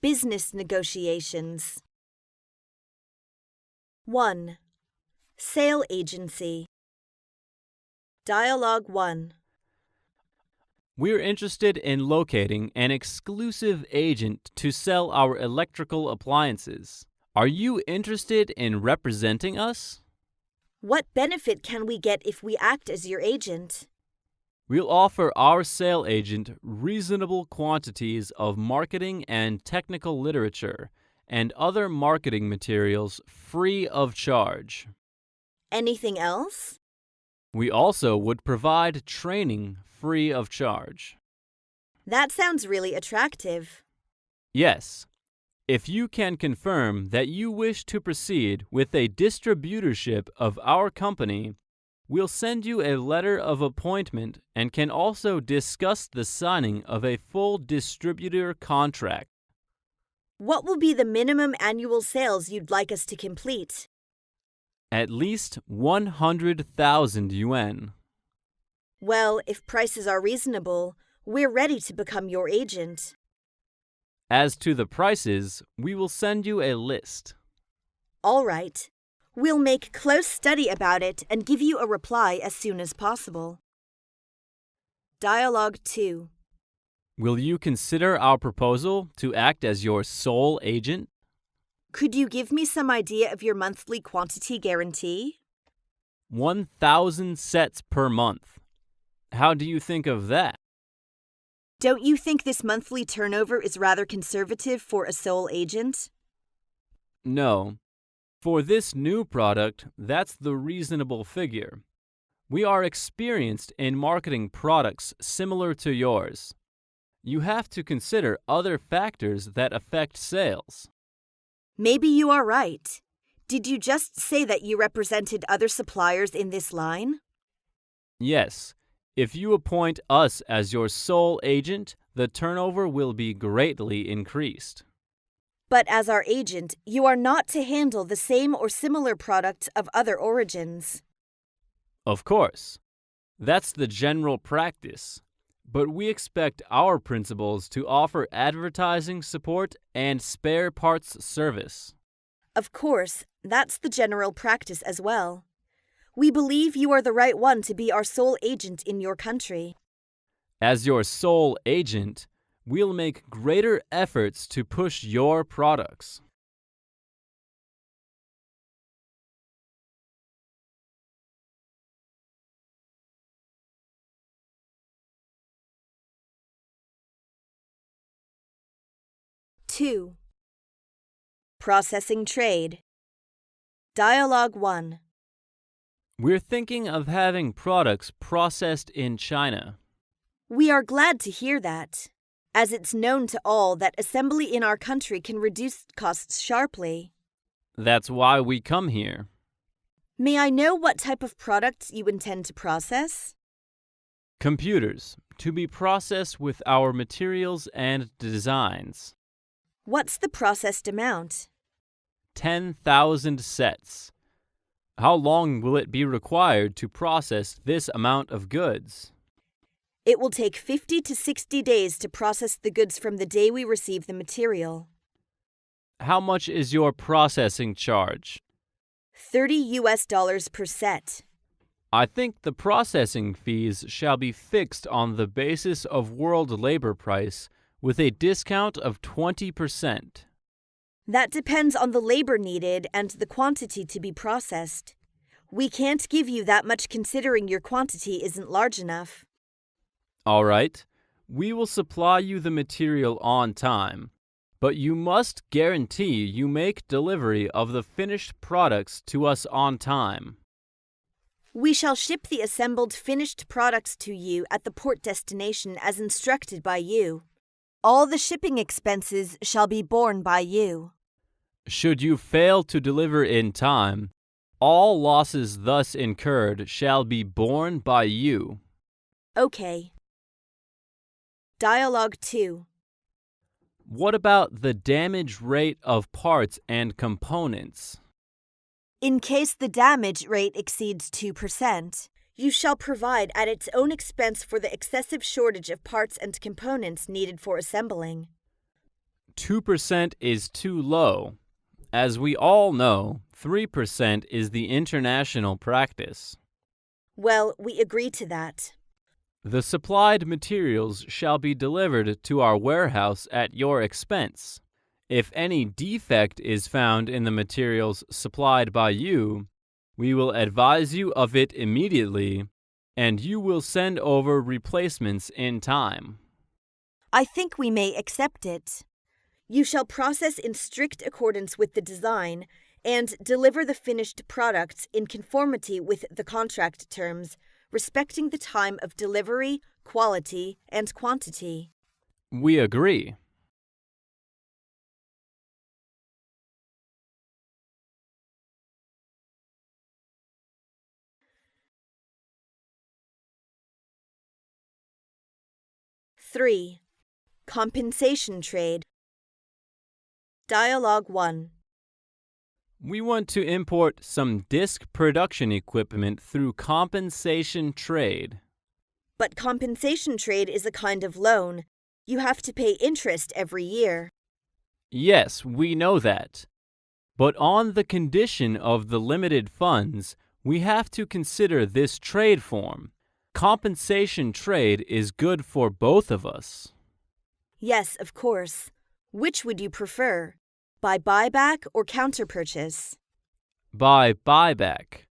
Business negotiations. 1. Sale agency. Dialogue 1. We're interested in locating an exclusive agent to sell our electrical appliances. Are you interested in representing us? What benefit can we get if we act as your agent? We'll offer our sale agent reasonable quantities of marketing and technical literature and other marketing materials free of charge. Anything else? We also would provide training free of charge. That sounds really attractive. Yes, if you can confirm that you wish to proceed with a distributorship of our company, we'll send you a letter of appointment and can also discuss the signing of a full distributor contract. What will be the minimum annual sales you'd like us to complete? At least 100,000 yuan. Well, if prices are reasonable, we're ready to become your agent. As to the prices, we will send you a list. All right. We'll make close study about it and give you a reply as soon as possible. Dialogue 2. Will you consider our proposal to act as your sole agent? Could you give me some idea of your monthly quantity guarantee? 1,000 sets per month. How do you think of that? Don't you think this monthly turnover is rather conservative for a sole agent? No. For this new product, that's the reasonable figure. We are experienced in marketing products similar to yours. You have to consider other factors that affect sales. Maybe you are right. Did you just say that you represented other suppliers in this line? Yes. If you appoint us as your sole agent, the turnover will be greatly increased. But as our agent, you are not to handle the same or similar products of other origins. Of course. That's the general practice. But we expect our principals to offer advertising support and spare parts service. Of course, that's the general practice as well. We believe you are the right one to be our sole agent in your country. As your sole agent, we'll make greater efforts to push your products. Two. Processing trade. Dialogue 1. We're thinking of having products processed in China. We are glad to hear that, as it's known to all that assembly in our country can reduce costs sharply. That's why we come here. May I know what type of products you intend to process? Computers, to be processed with our materials and designs. What's the processed amount? 10,000 sets. How long will it be required to process this amount of goods? It will take 50 to 60 days to process the goods from the day we receive the material. How much is your processing charge? $30 per set. I think the processing fees shall be fixed on the basis of world labor price with a discount of 20%. That depends on the labor needed and the quantity to be processed. We can't give you that much considering your quantity isn't large enough. All right, we will supply you the material on time, but you must guarantee you make delivery of the finished products to us on time. We shall ship the assembled finished products to you at the port destination as instructed by you. All the shipping expenses shall be borne by you. Should you fail to deliver in time, all losses thus incurred shall be borne by you. Okay. Dialogue 2. What about the damage rate of parts and components? In case the damage rate exceeds 2%, you shall provide at its own expense for the excessive shortage of parts and components needed for assembling. 2% is too low. As we all know, 3% is the international practice. Well, we agree to that. The supplied materials shall be delivered to our warehouse at your expense. If any defect is found in the materials supplied by you, we will advise you of it immediately, and you will send over replacements in time. I think we may accept it. You shall process in strict accordance with the design and deliver the finished products in conformity with the contract terms, respecting the time of delivery, quality, and quantity. We agree. Three. Compensation trade. Dialogue 1. We want to import some disc production equipment through compensation trade. But compensation trade is a kind of loan. You have to pay interest every year. Yes, we know that. But on the condition of the limited funds, we have to consider this trade form. Compensation trade is good for both of us. Yes, of course. Which would you prefer? By buyback or counter-purchase? By buyback.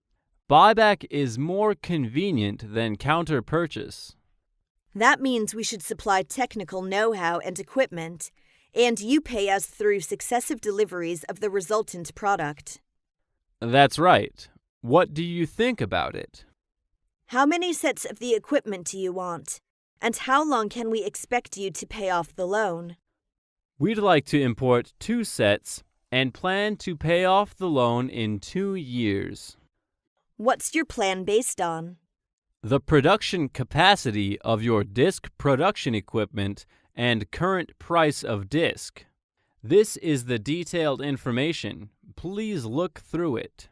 Buyback is more convenient than counter-purchase. That means we should supply technical know-how and equipment, and you pay us through successive deliveries of the resultant product. That's right. What do you think about it? How many sets of the equipment do you want? And how long can we expect you to pay off the loan? We'd like to import 2 sets and plan to pay off the loan in 2 years. What's your plan based on? The production capacity of your disc production equipment and current price of disc. This is the detailed information. Please look through it.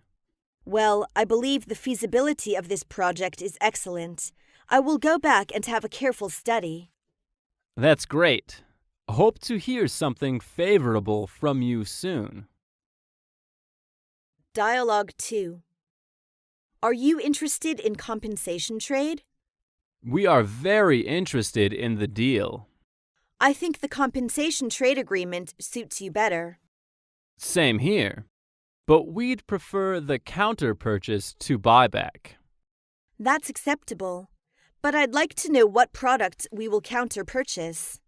Well, I believe the feasibility of this project is excellent. I will go back and have a careful study. That's great. Hope to hear something favorable from you soon. Dialogue 2. Are you interested in compensation trade? We are very interested in the deal. I think the compensation trade agreement suits you better. Same here. But we'd prefer the counter-purchase to buyback. That's acceptable. But I'd like to know what products we will counter-purchase.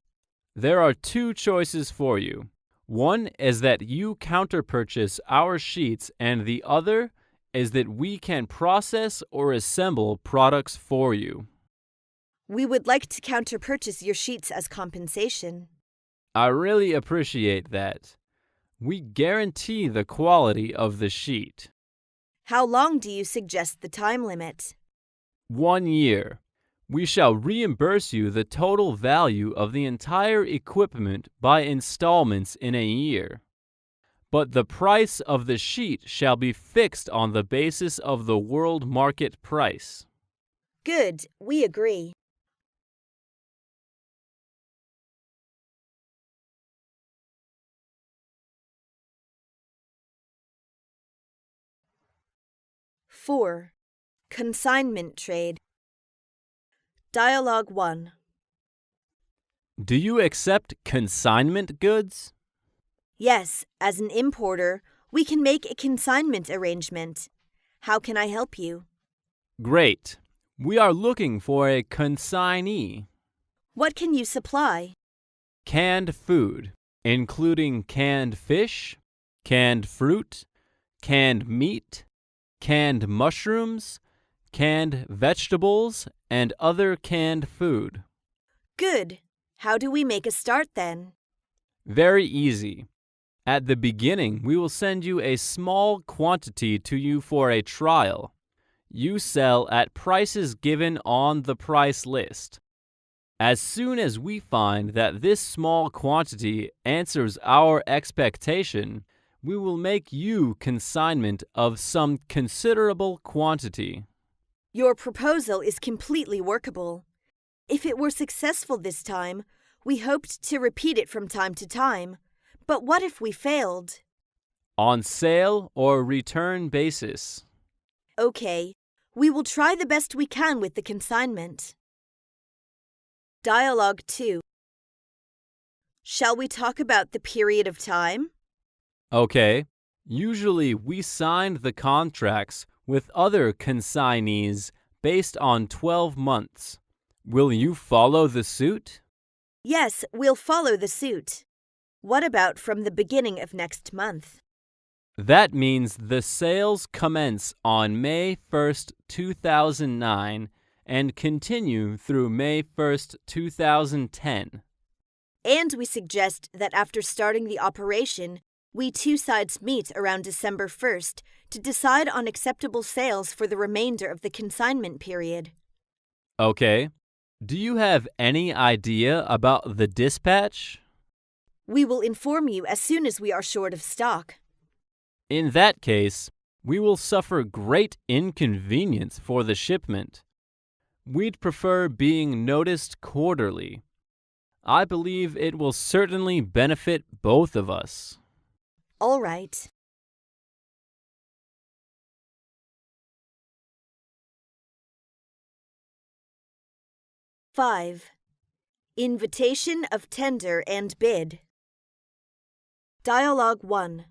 There are 2 choices for you. One is that you counter-purchase our sheets, and the other is that we can process or assemble products for you. We would like to counter-purchase your sheets as compensation. I really appreciate that. We guarantee the quality of the sheet. How long do you suggest the time limit? 1 year. We shall reimburse you the total value of the entire equipment by installments in a year. But the price of the sheet shall be fixed on the basis of the world market price. Good, we agree. Four. Consignment trade. Dialogue 1. Do you accept consignment goods? Yes, as an importer, we can make a consignment arrangement. How can I help you? Great. We are looking for a consignee. What can you supply? Canned food, including canned fish, canned fruit, canned meat, canned mushrooms, canned vegetables, and other canned food. Good. How do we make a start then? Very easy. At the beginning, we will send you a small quantity to you for a trial. You sell at prices given on the price list. As soon as we find that this small quantity answers our expectation, we will make you consignment of some considerable quantity. Your proposal is completely workable. If it were successful this time, we hoped to repeat it from time to time. But what if we failed? On sale or return basis. Okay, we will try the best we can with the consignment. Dialogue 2. Shall we talk about the period of time? Okay. Usually we signed the contracts with other consignees based on 12 months. Will you follow the suit? Yes, we'll follow the suit. What about from the beginning of next month? That means the sales commence on May 1st, 2009 and continue through May 1st, 2010. And we suggest that after starting the operation, we two sides meet around December 1st to decide on acceptable sales for the remainder of the consignment period. Okay. Do you have any idea about the dispatch? We will inform you as soon as we are short of stock. In that case, we will suffer great inconvenience for the shipment. We'd prefer being noticed quarterly. I believe it will certainly benefit both of us. All right. Five. Invitation of tender and bid. Dialogue 1.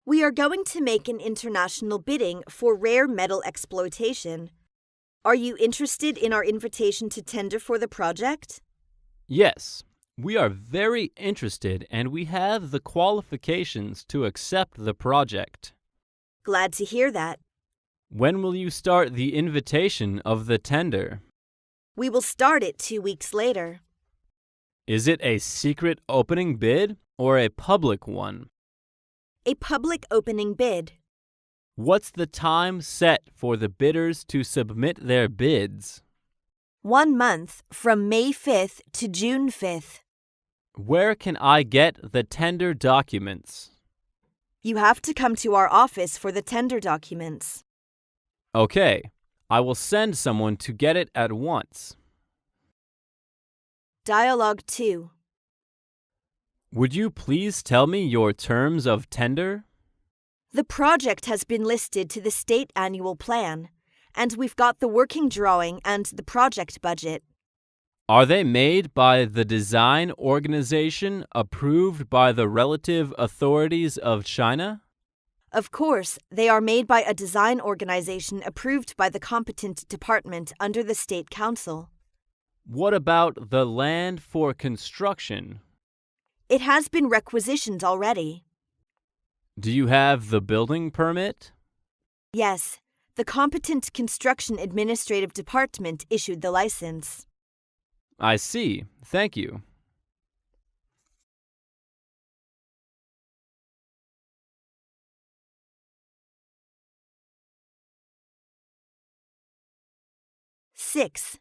We are going to make an international bidding for rare metal exploitation. Are you interested in our invitation to tender for the project? Yes, we are very interested and we have the qualifications to accept the project. Glad to hear that. When will you start the invitation of the tender? We will start it 2 weeks later. Is it a secret opening bid or a public one? A public opening bid. What's the time set for the bidders to submit their bids? 1 month from May 5th to June 5th. Where can I get the tender documents? You have to come to our office for the tender documents. Okay, I will send someone to get it at once. Dialogue 2. Would you please tell me your terms of tender? The project has been listed to the state annual plan, and we've got the working drawing and the project budget. Are they made by the design organization approved by the relative authorities of China? Of course, they are made by a design organization approved by the competent department under the State Council. What about the land for construction? It has been requisitioned already. Do you have the building permit? Yes, the competent construction administrative department issued the license. I see. Thank you. Six.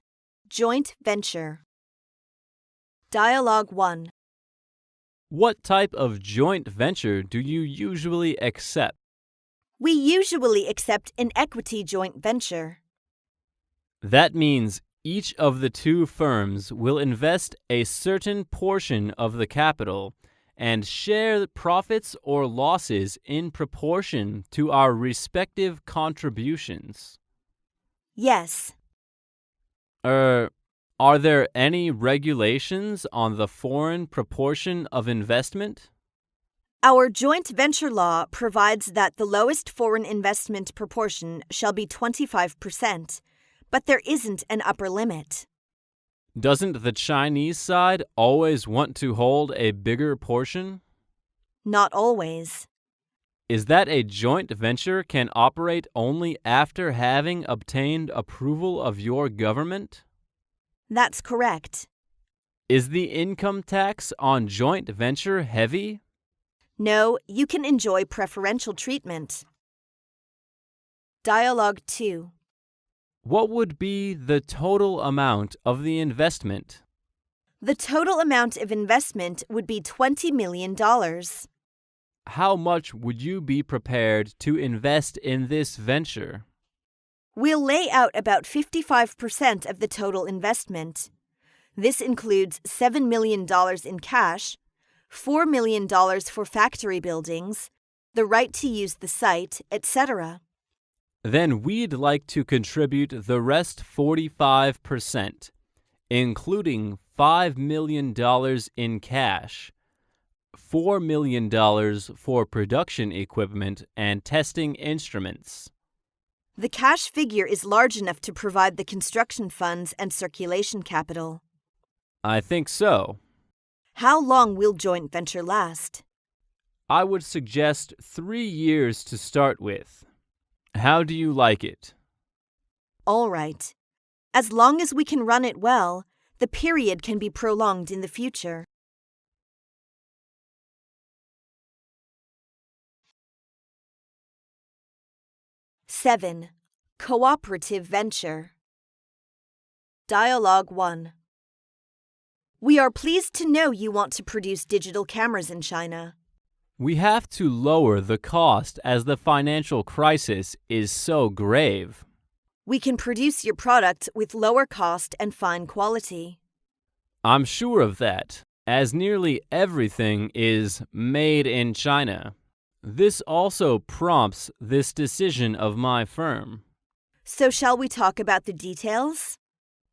Joint venture. Dialogue 1. What type of joint venture do you usually accept? We usually accept an equity joint venture. That means each of the two firms will invest a certain portion of the capital and share the profits or losses in proportion to our respective contributions. Yes. Are there any regulations on the foreign proportion of investment? Our joint venture law provides that the lowest foreign investment proportion shall be 25%, but there isn't an upper limit. Doesn't the Chinese side always want to hold a bigger portion? Not always. Is that a joint venture can operate only after having obtained approval of your government? That's correct. Is the income tax on joint venture heavy? No, you can enjoy preferential treatment. Dialogue 2. What would be the total amount of the investment? The total amount of investment would be $20 million. How much would you be prepared to invest in this venture? We'll lay out about 55% of the total investment. This includes $7 million in cash, $4 million for factory buildings, the right to use the site, etc. Then we'd like to contribute the rest 45%, including $5 million in cash, $4 million for production equipment and testing instruments. The cash figure is large enough to provide the construction funds and circulation capital. I think so. How long will joint venture last? I would suggest 3 years to start with. How do you like it? All right. As long as we can run it well, the period can be prolonged in the future. Seven. Cooperative venture. Dialogue 1. We are pleased to know you want to produce digital cameras in China. We have to lower the cost as the financial crisis is so grave. We can produce your product with lower cost and fine quality. I'm sure of that, as nearly everything is made in China. This also prompts this decision of my firm. So shall we talk about the details?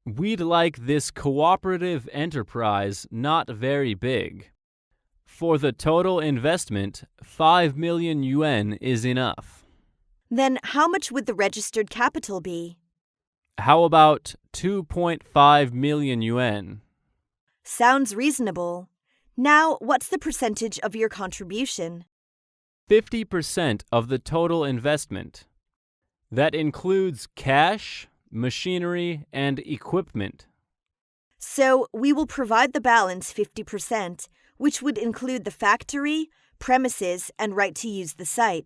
We'd like this cooperative enterprise not very big. For the total investment, 5 million yuan is enough. Then how much would the registered capital be? How about 2.5 million yuan? Sounds reasonable. Now, what's the percentage of your contribution? 50% of the total investment. That includes cash, machinery, and equipment. So we will provide the balance 50%, which would include the factory, premises, and right to use the site.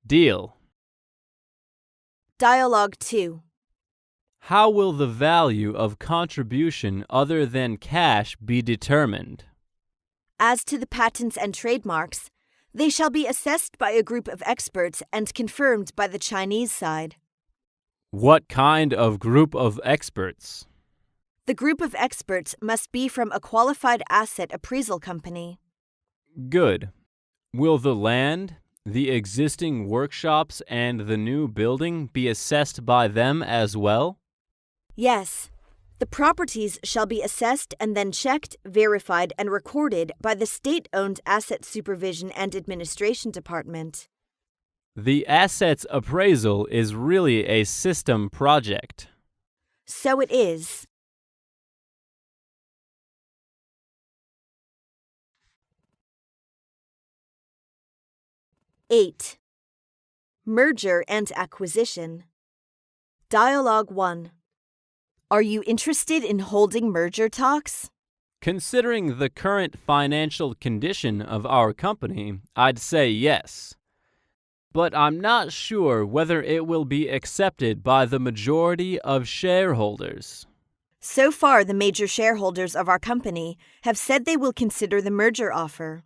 Deal. Dialogue 2. How will the value of contribution other than cash be determined? As to the patents and trademarks, they shall be assessed by a group of experts and confirmed by the Chinese side. What kind of group of experts? The group of experts must be from a qualified asset appraisal company. Good. Will the land, the existing workshops, and the new building be assessed by them as well? Yes. The properties shall be assessed and then checked, verified, and recorded by the state-owned Asset Supervision and Administration Department. The assets appraisal is really a system project. So it is. Eight. Merger and acquisition. Dialogue 1. Are you interested in holding merger talks? Considering the current financial condition of our company, I'd say yes. But I'm not sure whether it will be accepted by the majority of shareholders. So far, the major shareholders of our company have said they will consider the merger offer.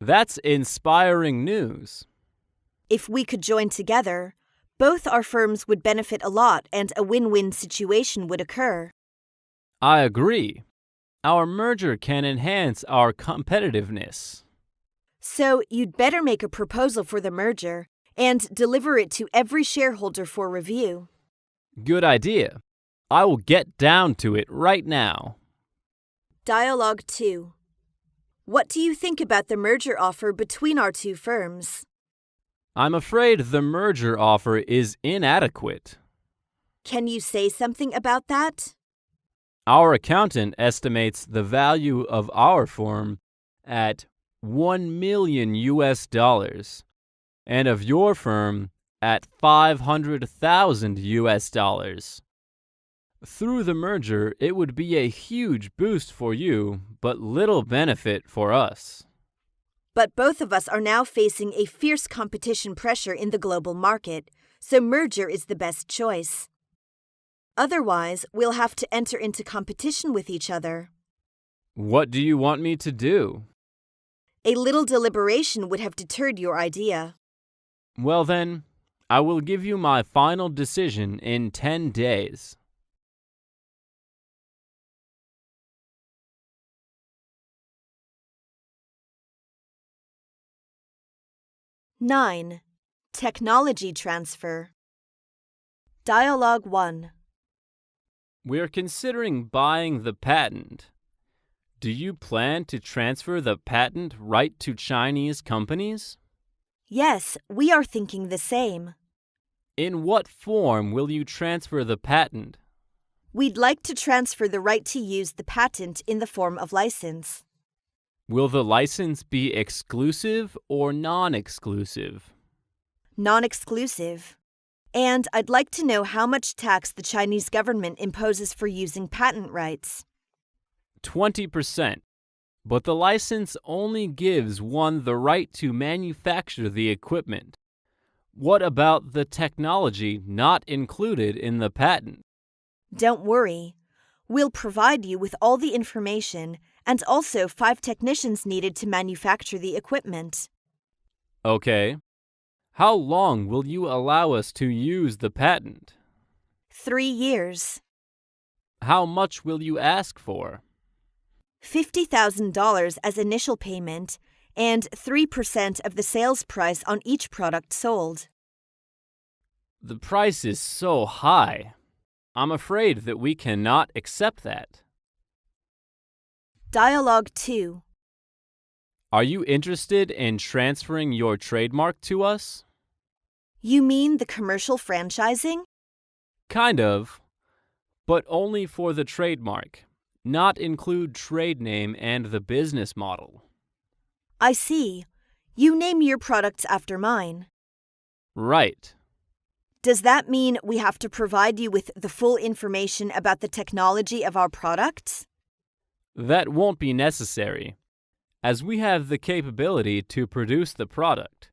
That's inspiring news. If we could join together, both our firms would benefit a lot and a win-win situation would occur. I agree. Our merger can enhance our competitiveness. So you'd better make a proposal for the merger and deliver it to every shareholder for review. Good idea. I will get down to it right now. Dialogue 2. What do you think about the merger offer between our two firms? I'm afraid the merger offer is inadequate. Can you say something about that? Our accountant estimates the value of our firm at $1 million and of your firm at $500,000. Through the merger, it would be a huge boost for you, but little benefit for us. But both of us are now facing a fierce competition pressure in the global market, so merger is the best choice. Otherwise, we'll have to enter into competition with each other. What do you want me to do? A little deliberation would have deterred your idea. Well then, I will give you my final decision in 10 days. 9. Technology transfer. Dialogue 1. We're considering buying the patent. Do you plan to transfer the patent right to Chinese companies? Yes, we are thinking the same. In what form will you transfer the patent? We'd like to transfer the right to use the patent in the form of license. Will the license be exclusive or non-exclusive? Non-exclusive. And I'd like to know how much tax the Chinese government imposes for using patent rights. 20%. But the license only gives one the right to manufacture the equipment. What about the technology not included in the patent? Don't worry. We'll provide you with all the information and also 5 technicians needed to manufacture the equipment. Okay. How long will you allow us to use the patent? 3 years. How much will you ask for? $50,000 as initial payment and 3% of the sales price on each product sold. The price is so high. I'm afraid that we cannot accept that. Dialogue 2. Are you interested in transferring your trademark to us? You mean the commercial franchising? Kind of, but only for the trademark, not include trade name and the business model. I see. You name your products after mine. Right. Does that mean we have to provide you with the full information about the technology of our products? That won't be necessary, as we have the capability to produce the product.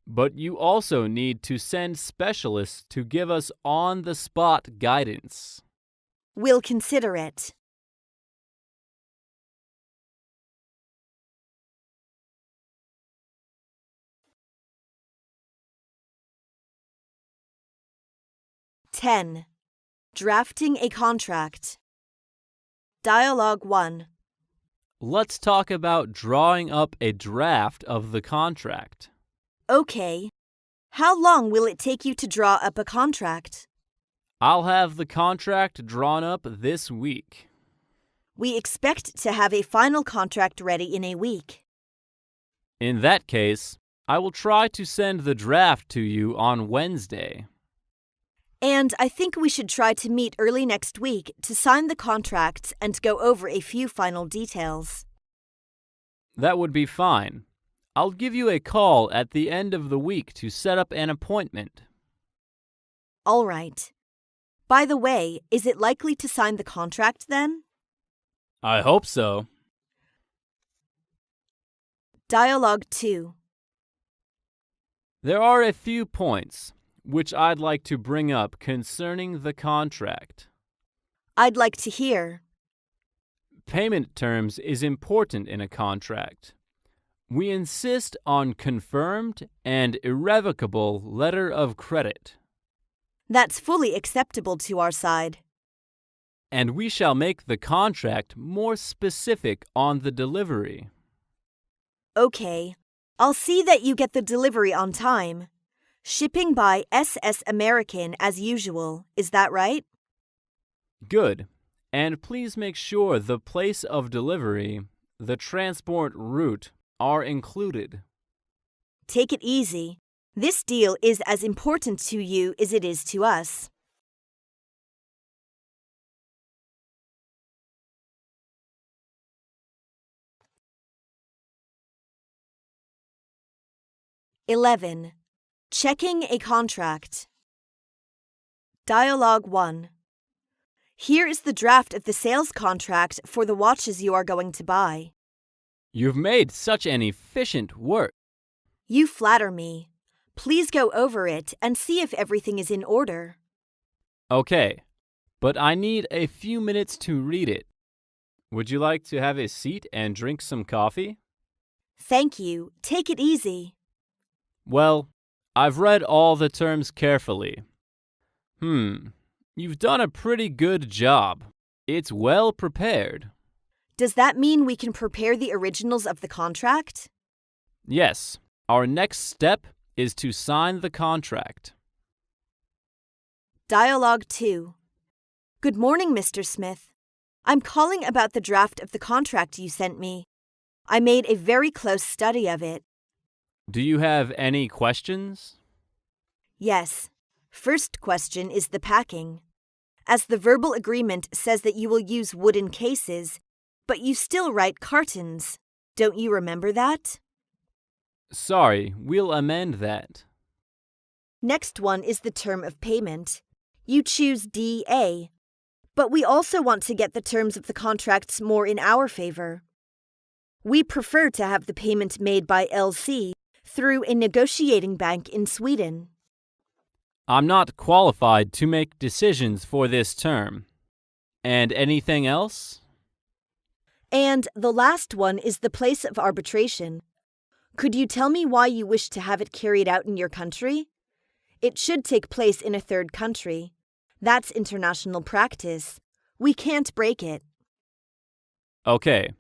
But you also need to send specialists to give us on-the-spot guidance. We'll consider it. (10) Drafting a contract. Dialogue 1. Let's talk about drawing up a draft of the contract. Okay. How long will it take you to draw up a contract? I'll have the contract drawn up this week. We expect to have a final contract ready in a week. In that case, I will try to send the draft to you on Wednesday. And I think we should try to meet early next week to sign the contracts and go over a few final details. That would be fine. I'll give you a call at the end of the week to set up an appointment. All right. By the way, is it likely to sign the contract then? I hope so. Dialogue 2. There are a few points which I'd like to bring up concerning the contract. I'd like to hear. Payment terms is important in a contract. We insist on confirmed and irrevocable letter of credit. That's fully acceptable to our side. And we shall make the contract more specific on the delivery. Okay. I'll see that you get the delivery on time. Shipping by SS American as usual, is that right? Good. And please make sure the place of delivery, the transport route, are included. Take it easy. This deal is as important to you as it is to us. (11) Checking a contract. Dialogue 1. Here is the draft of the sales contract for the watches you are going to buy. You've made such an efficient work. You flatter me. Please go over it and see if everything is in order. Okay, but I need a few minutes to read it. Would you like to have a seat and drink some coffee? Thank you. Take it easy. Well, I've read all the terms carefully. You've done a pretty good job. It's well prepared. Does that mean we can prepare the originals of the contract? Yes, Our next step is to sign the contract. Dialogue 2. Good morning, Mr. Smith. I'm calling about the draft of the contract you sent me. I made a very close study of it. Do you have any questions? Yes. First question is the packing. As the verbal agreement says that you will use wooden cases, but you still write cartons. Don't you remember that? Sorry, we'll amend that. Next one is the term of payment. You choose DA, but we also want to get the terms of the contracts more in our favor. We prefer to have the payment made by LC through a negotiating bank in Sweden. I'm not qualified to make decisions for this term. And anything else? And the last one is the place of arbitration. Could you tell me why you wish to have it carried out in your country? It should take place in a third country. That's international practice. We can't break it. Okay.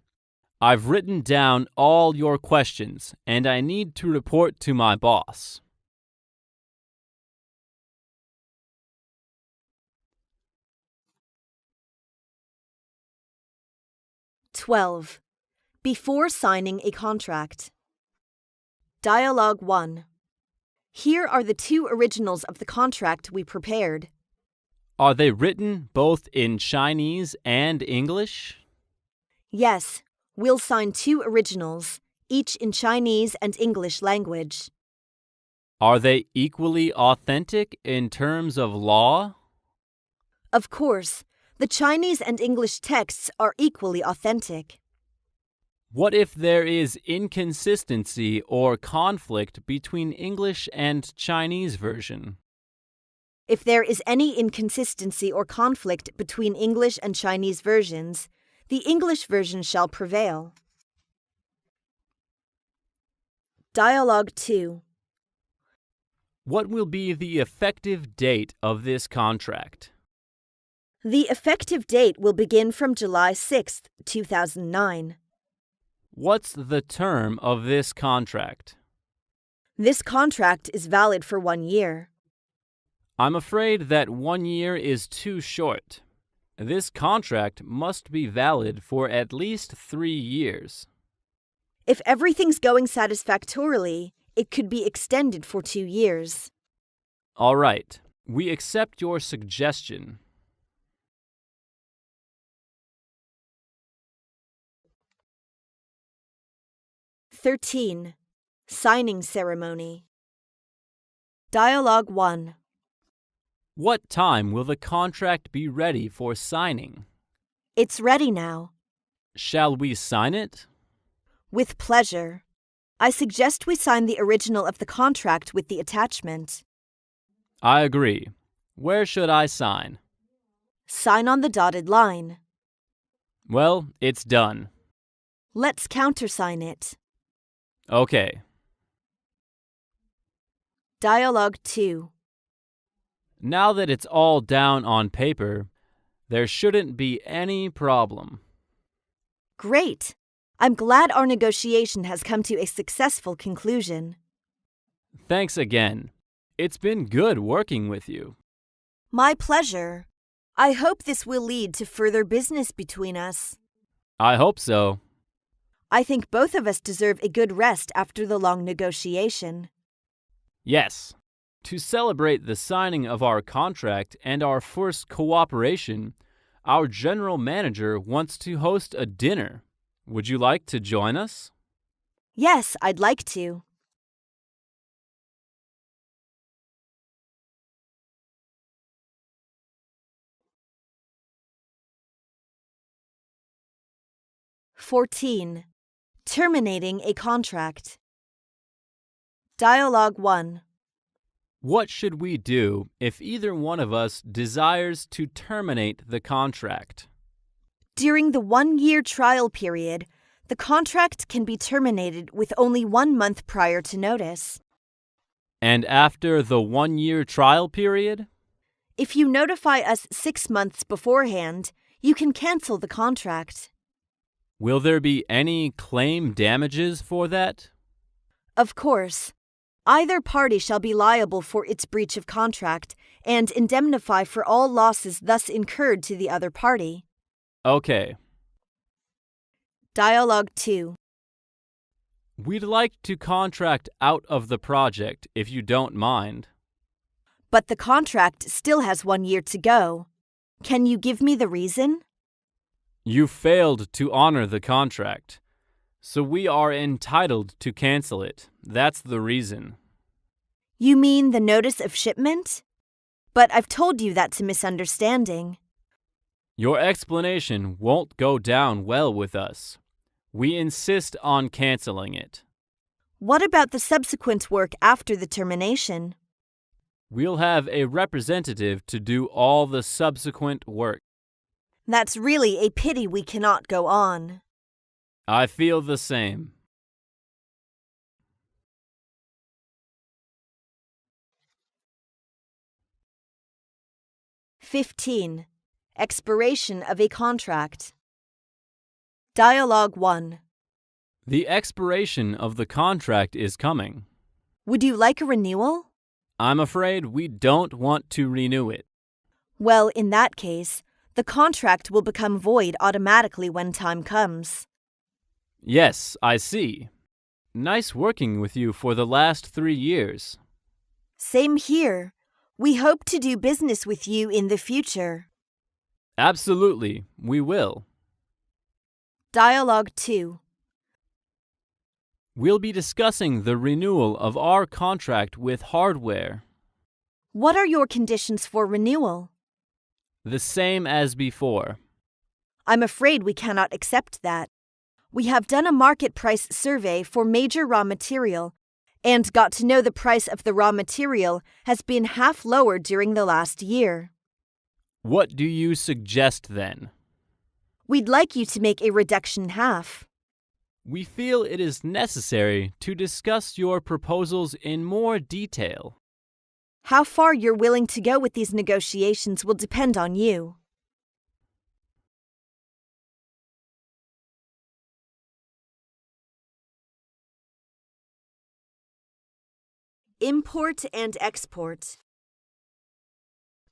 I've written down all your questions, and I need to report to my boss. (12) Before signing a contract. Dialogue 1. Here are the 2 originals of the contract we prepared. Are they written both in Chinese and English? Yes, we'll sign 2 originals, each in Chinese and English language. Are they equally authentic in terms of law? Of course, the Chinese and English texts are equally authentic. What if there is inconsistency or conflict between English and Chinese version? If there is any inconsistency or conflict between English and Chinese versions, the English version shall prevail. Dialogue 2. What will be the effective date of this contract? The effective date will begin from July 6, 2009. What's the term of this contract? This contract is valid for 1 year. I'm afraid that 1 year is too short. This contract must be valid for at least 3 years. If everything's going satisfactorily, it could be extended for 2 years. All right, we accept your suggestion. (13) Signing ceremony. Dialogue 1. What time will the contract be ready for signing? It's ready now. Shall we sign it? With pleasure. I suggest we sign the original of the contract with the attachment. I agree. Where should I sign? Sign on the dotted line. Well, it's done. Let's countersign it. Okay. Dialogue 2. Now that it's all down on paper, there shouldn't be any problem. Great. I'm glad our negotiation has come to a successful conclusion. Thanks again. It's been good working with you. My pleasure. I hope this will lead to further business between us. I hope so. I think both of us deserve a good rest after the long negotiation. Yes. To celebrate the signing of our contract and our first cooperation, our general manager wants to host a dinner. Would you like to join us? Yes, I'd like to. (14) Terminating a contract. Dialogue 1. What should we do if either one of us desires to terminate the contract? During the 1-year trial period, the contract can be terminated with only 1 month prior to notice. And after the 1-year trial period? If you notify us 6 months beforehand, you can cancel the contract. Will there be any claim damages for that? Of course. Either party shall be liable for its breach of contract and indemnify for all losses thus incurred to the other party. Okay. Dialogue 2. We'd like to contract out of the project if you don't mind. But the contract still has 1 year to go. Can you give me the reason? You failed to honor the contract, so we are entitled to cancel it. That's the reason. You mean the notice of shipment? But I've told you that's a misunderstanding. Your explanation won't go down well with us. We insist on canceling it. What about the subsequent work after the termination? We'll have a representative to do all the subsequent work. That's really a pity we cannot go on. I feel the same. (15) Expiration of a contract. Dialogue 1. The expiration of the contract is coming. Would you like a renewal? I'm afraid we don't want to renew it. Well, in that case, the contract will become void automatically when time comes. Yes, I see. Nice working with you for the last 3 years. Same here. We hope to do business with you in the future. Absolutely, we will. Dialogue 2. We'll be discussing the renewal of our contract with hardware. What are your conditions for renewal? The same as before. I'm afraid we cannot accept that. We have done a market price survey for major raw material and got to know the price of the raw material has been half lower during the last year. What do you suggest then? We'd like you to make a reduction half. We feel it is necessary to discuss your proposals in more detail. How far you're willing to go with these negotiations will depend on you. Import and export.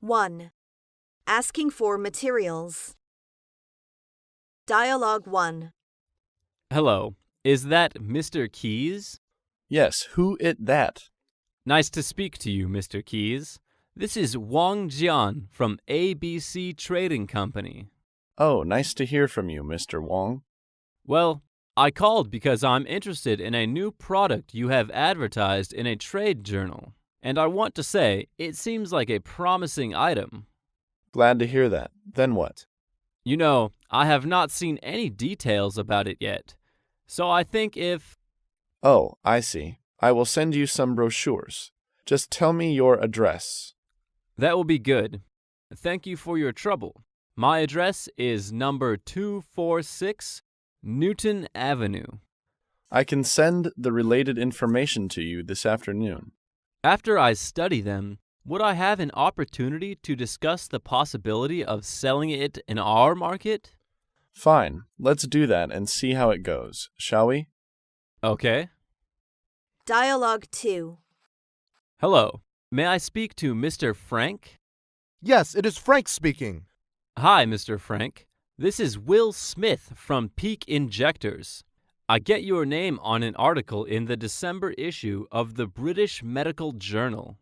1. Asking for materials. Dialogue 1. Hello, is that Mr. Keys? Yes, who it that? Nice to speak to you, Mr. Keys. This is Wang Jian from ABC Trading Company. Oh, nice to hear from you, Mr. Wong. Well, I called because I'm interested in a new product you have advertised in a trade journal, and I want to say it seems like a promising item. Glad to hear that. Then what? You know, I have not seen any details about it yet, so I think if... Oh, I see. I will send you some brochures. Just tell me your address. That will be good. Thank you for your trouble. My address is number 246 Newton Avenue. I can send the related information to you this afternoon. After I study them, would I have an opportunity to discuss the possibility of selling it in our market? Fine. Let's do that and see how it goes, shall we? Okay. Dialogue 2. Hello. May I speak to Mr. Frank? Yes, it is Frank speaking. Hi, Mr. Frank. This is Will Smith from Peak Injectors. I get your name on an article in the December issue of the British Medical Journal.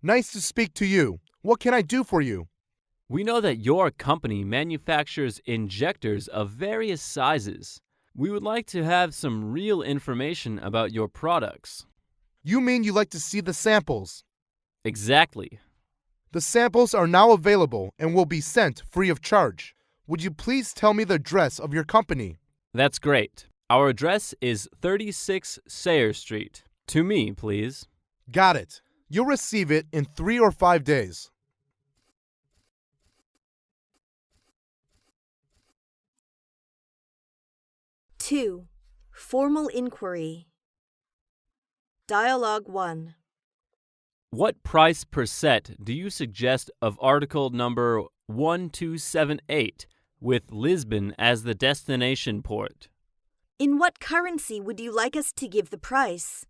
Nice to speak to you. What can I do for you? We know that your company manufactures injectors of various sizes. We would like to have some real information about your products. You mean you like to see the samples? Exactly. The samples are now available and will be sent free of charge. Would you please tell me the address of your company? That's great. Our address is 36 Sayre Street. To me, please. Got it. You'll receive it in 3 or 5 days. (2) Formal inquiry. Dialogue 1. What price per set do you suggest of article number 1278 with Lisbon as the destination port? In what currency would you like us to give the price?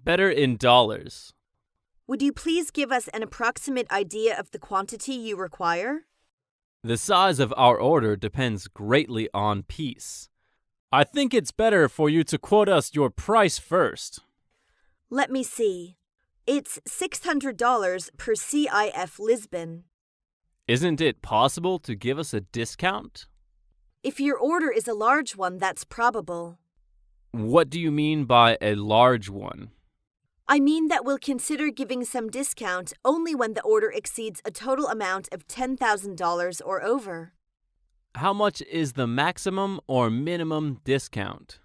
Better in dollars. Would you please give us an approximate idea of the quantity you require? The size of our order depends greatly on piece. I think it's better for you to quote us your price first. Let me see. It's $600 per CIF Lisbon. Isn't it possible to give us a discount? If your order is a large one, that's probable. What do you mean by a large one? I mean that we'll consider giving some discount only when the order exceeds a total amount of $10,000 or over. How much is the maximum or minimum discount?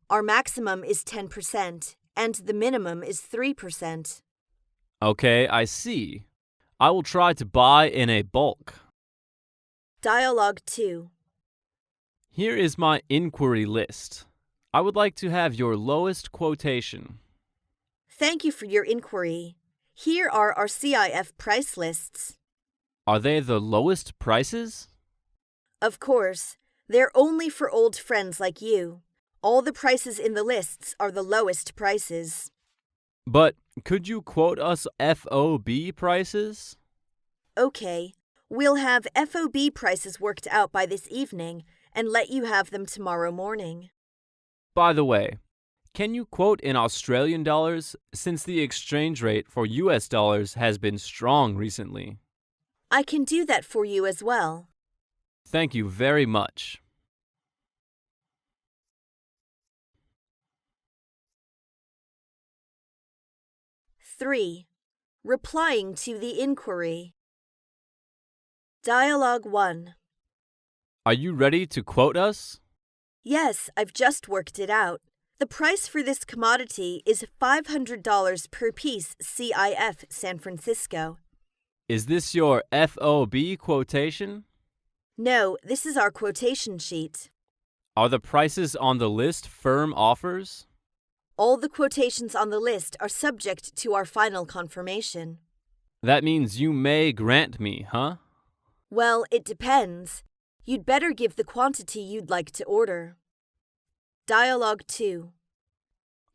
Our maximum is 10%, and the minimum is 3%. Okay, I see. I will try to buy in a bulk. Dialogue 2. Here is my inquiry list. I would like to have your lowest quotation. Thank you for your inquiry. Here are our CIF price lists. Are they the lowest prices? Of course, they're only for old friends like you. All the prices in the lists are the lowest prices. But could you quote us FOB prices? Okay, we'll have FOB prices worked out by this evening and let you have them tomorrow morning. By the way, can you quote in Australian dollars since the exchange rate for US dollars has been strong recently? I can do that for you as well. Thank you very much. Three. Replying to the inquiry. Dialogue 1. Are you ready to quote us? Yes, I've just worked it out. The price for this commodity is $500 per piece CIF San Francisco. Is this your FOB quotation? No, this is our quotation sheet. Are the prices on the list firm offers? All the quotations on the list are subject to our final confirmation. That means you may grant me, huh? Well, it depends. You'd better give the quantity you'd like to order. Dialogue 2.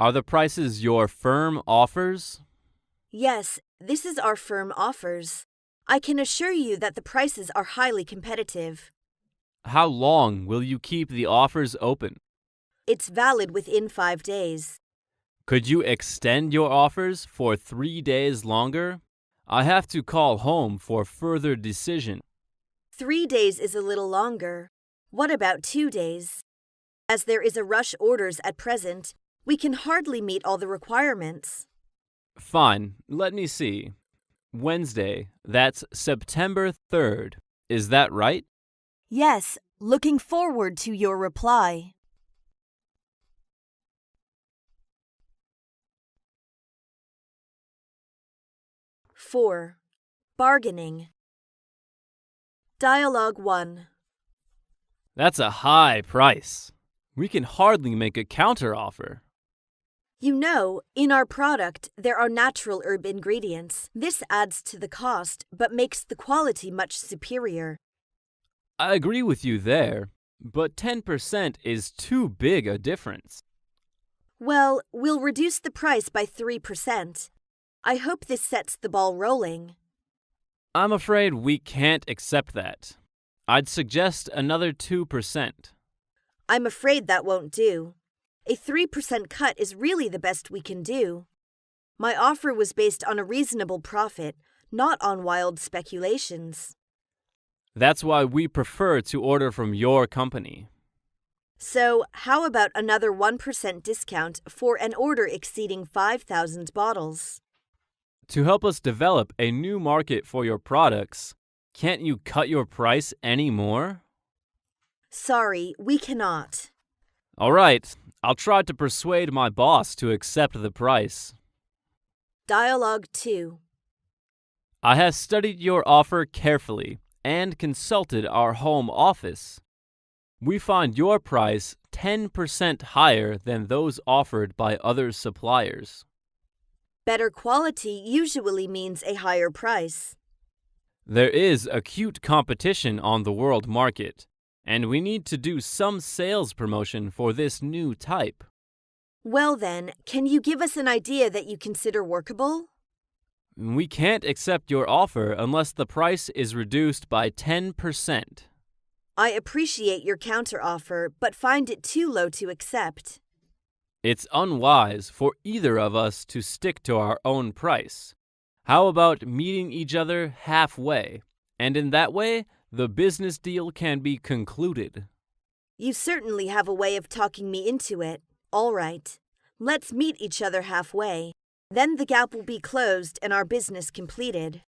Are the prices your firm offers? Yes, this is our firm offers. I can assure you that the prices are highly competitive. How long will you keep the offers open? It's valid within 5 days. Could you extend your offers for 3 days longer? I have to call home for further decision. 3 days is a little longer. What about 2 days? As there is a rush orders at present, we can hardly meet all the requirements. Fine, let me see. Wednesday, that's September 3rd. Is that right? Yes, looking forward to your reply. Four. Bargaining. Dialogue 1. That's a high price. We can hardly make a counteroffer. You know, in our product, there are natural herb ingredients. This adds to the cost, but makes the quality much superior. I agree with you there, but 10% is too big a difference. Well, we'll reduce the price by 3%. I hope this sets the ball rolling. I'm afraid we can't accept that. I'd suggest another 2%. I'm afraid that won't do. A 3% cut is really the best we can do. My offer was based on a reasonable profit, not on wild speculations. That's why we prefer to order from your company. So, how about another 1% discount for an order exceeding 5,000 bottles? To help us develop a new market for your products, can't you cut your price any more? Sorry, we cannot. All right, I'll try to persuade my boss to accept the price. Dialogue 2. I have studied your offer carefully and consulted our home office. We find your price 10% higher than those offered by other suppliers. Better quality usually means a higher price. There is acute competition on the world market, and we need to do some sales promotion for this new type. Well then, can you give us an idea that you consider workable? We can't accept your offer unless the price is reduced by 10%. I appreciate your counteroffer, but find it too low to accept. It's unwise for either of us to stick to our own price. How about meeting each other halfway? And in that way, the business deal can be concluded. You certainly have a way of talking me into it. All right. Let's meet each other halfway. Then the gap will be closed and our business completed.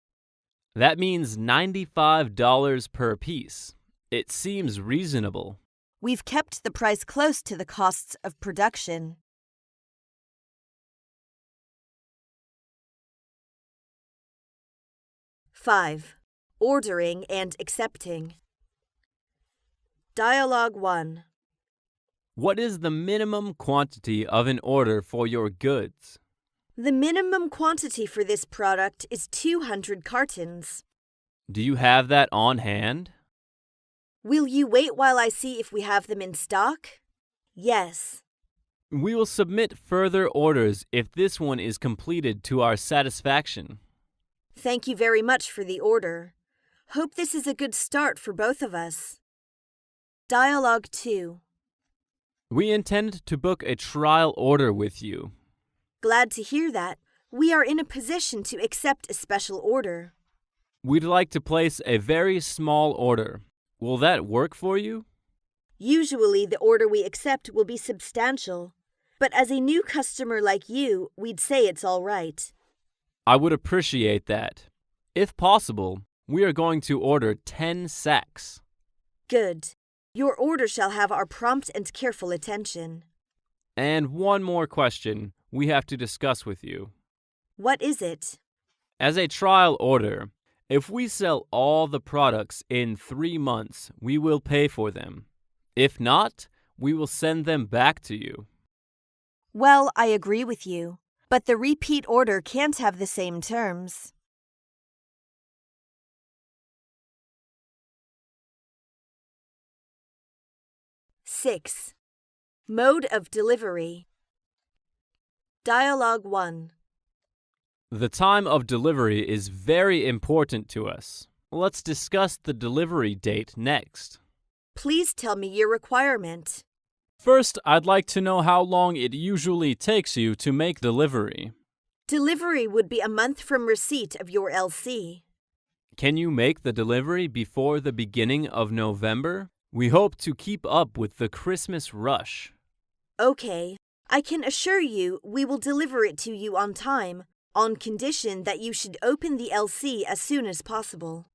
That means $95 per piece. It seems reasonable. We've kept the price close to the costs of production. Five. Ordering and accepting. Dialogue 1. What is the minimum quantity of an order for your goods? The minimum quantity for this product is 200 cartons. Do you have that on hand? Will you wait while I see if we have them in stock? Yes. We will submit further orders if this one is completed to our satisfaction. Thank you very much for the order. Hope this is a good start for both of us. Dialogue 2. We intend to book a trial order with you. Glad to hear that. We are in a position to accept a special order. We'd like to place a very small order. Will that work for you? Usually the order we accept will be substantial, but as a new customer like you, we'd say it's all right. I would appreciate that. If possible, we are going to order 10 sacks. Good. Your order shall have our prompt and careful attention. And one more question we have to discuss with you. What is it? As a trial order, if we sell all the products in 3 months, we will pay for them. If not, we will send them back to you. Well, I agree with you, but the repeat order can't have the same terms. Six. Mode of delivery. Dialogue 1. The time of delivery is very important to us. Let's discuss the delivery date next. Please tell me your requirement. First, I'd like to know how long it usually takes you to make delivery. Delivery would be a month from receipt of your LC. Can you make the delivery before the beginning of November? We hope to keep up with the Christmas rush. Okay, I can assure you we will deliver it to you on time, on condition that you should open the LC as soon as possible.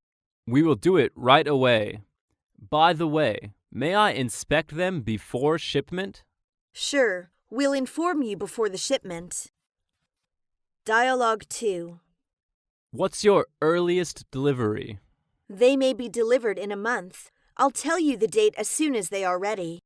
We will do it right away. By the way, may I inspect them before shipment? Sure, we'll inform you before the shipment. Dialogue 2. What's your earliest delivery? They may be delivered in a month. I'll tell you the date as soon as they are ready.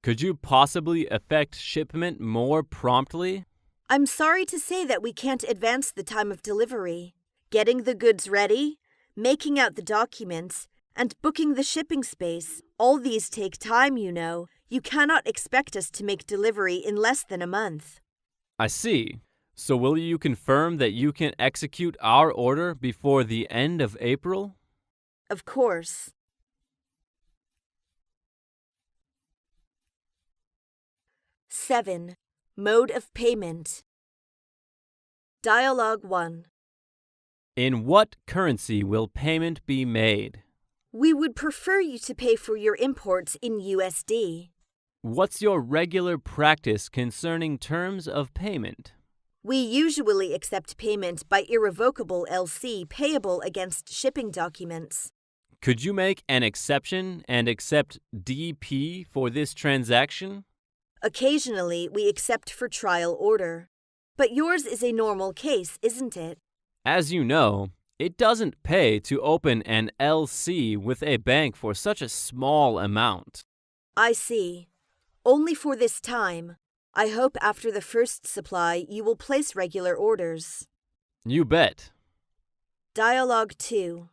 Could you possibly effect shipment more promptly? I'm sorry to say that we can't advance the time of delivery. Getting the goods ready, making out the documents, and booking the shipping space, all these take time, you know. You cannot expect us to make delivery in less than a month. I see. So will you confirm that you can execute our order before the end of April? Of course. Seven. Mode of payment. Dialogue 1. In what currency will payment be made? We would prefer you to pay for your imports in USD. What's your regular practice concerning terms of payment? We usually accept payment by irrevocable LC payable against shipping documents. Could you make an exception and accept DP for this transaction? Occasionally, we accept for trial order. But yours is a normal case, isn't it? As you know, it doesn't pay to open an LC with a bank for such a small amount. I see. Only for this time. I hope after the first supply you will place regular orders. You bet. Dialogue 2.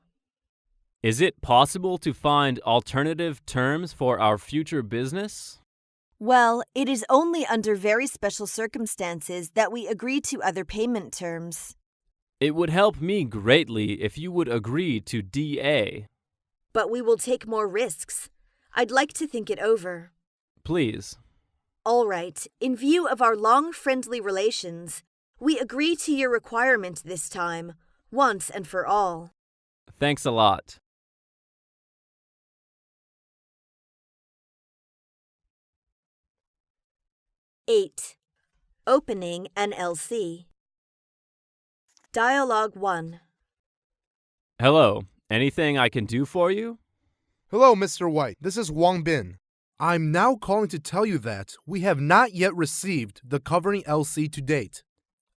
Is it possible to find alternative terms for our future business? Well, it is only under very special circumstances that we agree to other payment terms. It would help me greatly if you would agree to DA. But we will take more risks. I'd like to think it over. Please. All right, in view of our long friendly relations, we agree to your requirement this time, once and for all. Thanks a lot. Eight. Opening an LC. Dialogue 1. Hello. Anything I can do for you? Hello, Mr. White. This is Wang Bin. I'm now calling to tell you that we have not yet received the covering LC to date.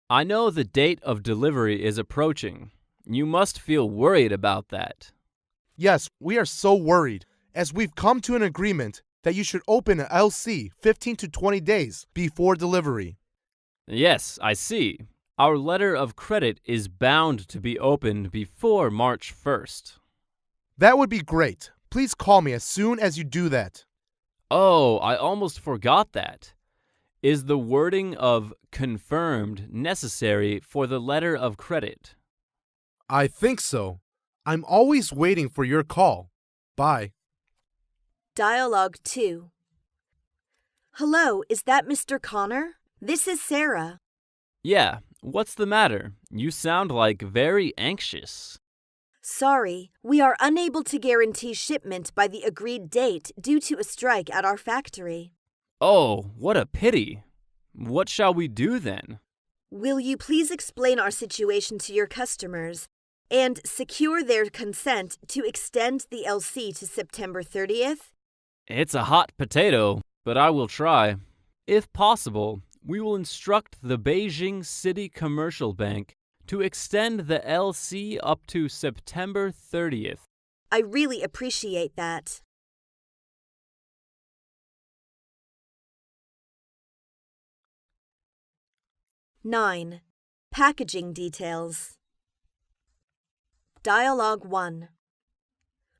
I know the date of delivery is approaching. You must feel worried about that. Yes, we are so worried, as we've come to an agreement that you should open an LC 15 to 20 days before delivery. Yes, I see. Our letter of credit is bound to be opened before March 1st. That would be great. Please call me as soon as you do that. Oh, I almost forgot that. Is the wording of confirmed necessary for the letter of credit? I think so. I'm always waiting for your call. Bye. Dialogue 2. Hello, is that Mr. Connor? This is Sarah. Yeah, what's the matter? You sound like very anxious. Sorry, we are unable to guarantee shipment by the agreed date due to a strike at our factory. Oh, what a pity. What shall we do then? Will you please explain our situation to your customers and secure their consent to extend the LC to September 30th? It's a hot potato, but I will try. If possible, we will instruct the Beijing City Commercial Bank to extend the LC up to September 30th. I really appreciate that. Nine. Packaging details. Dialogue 1.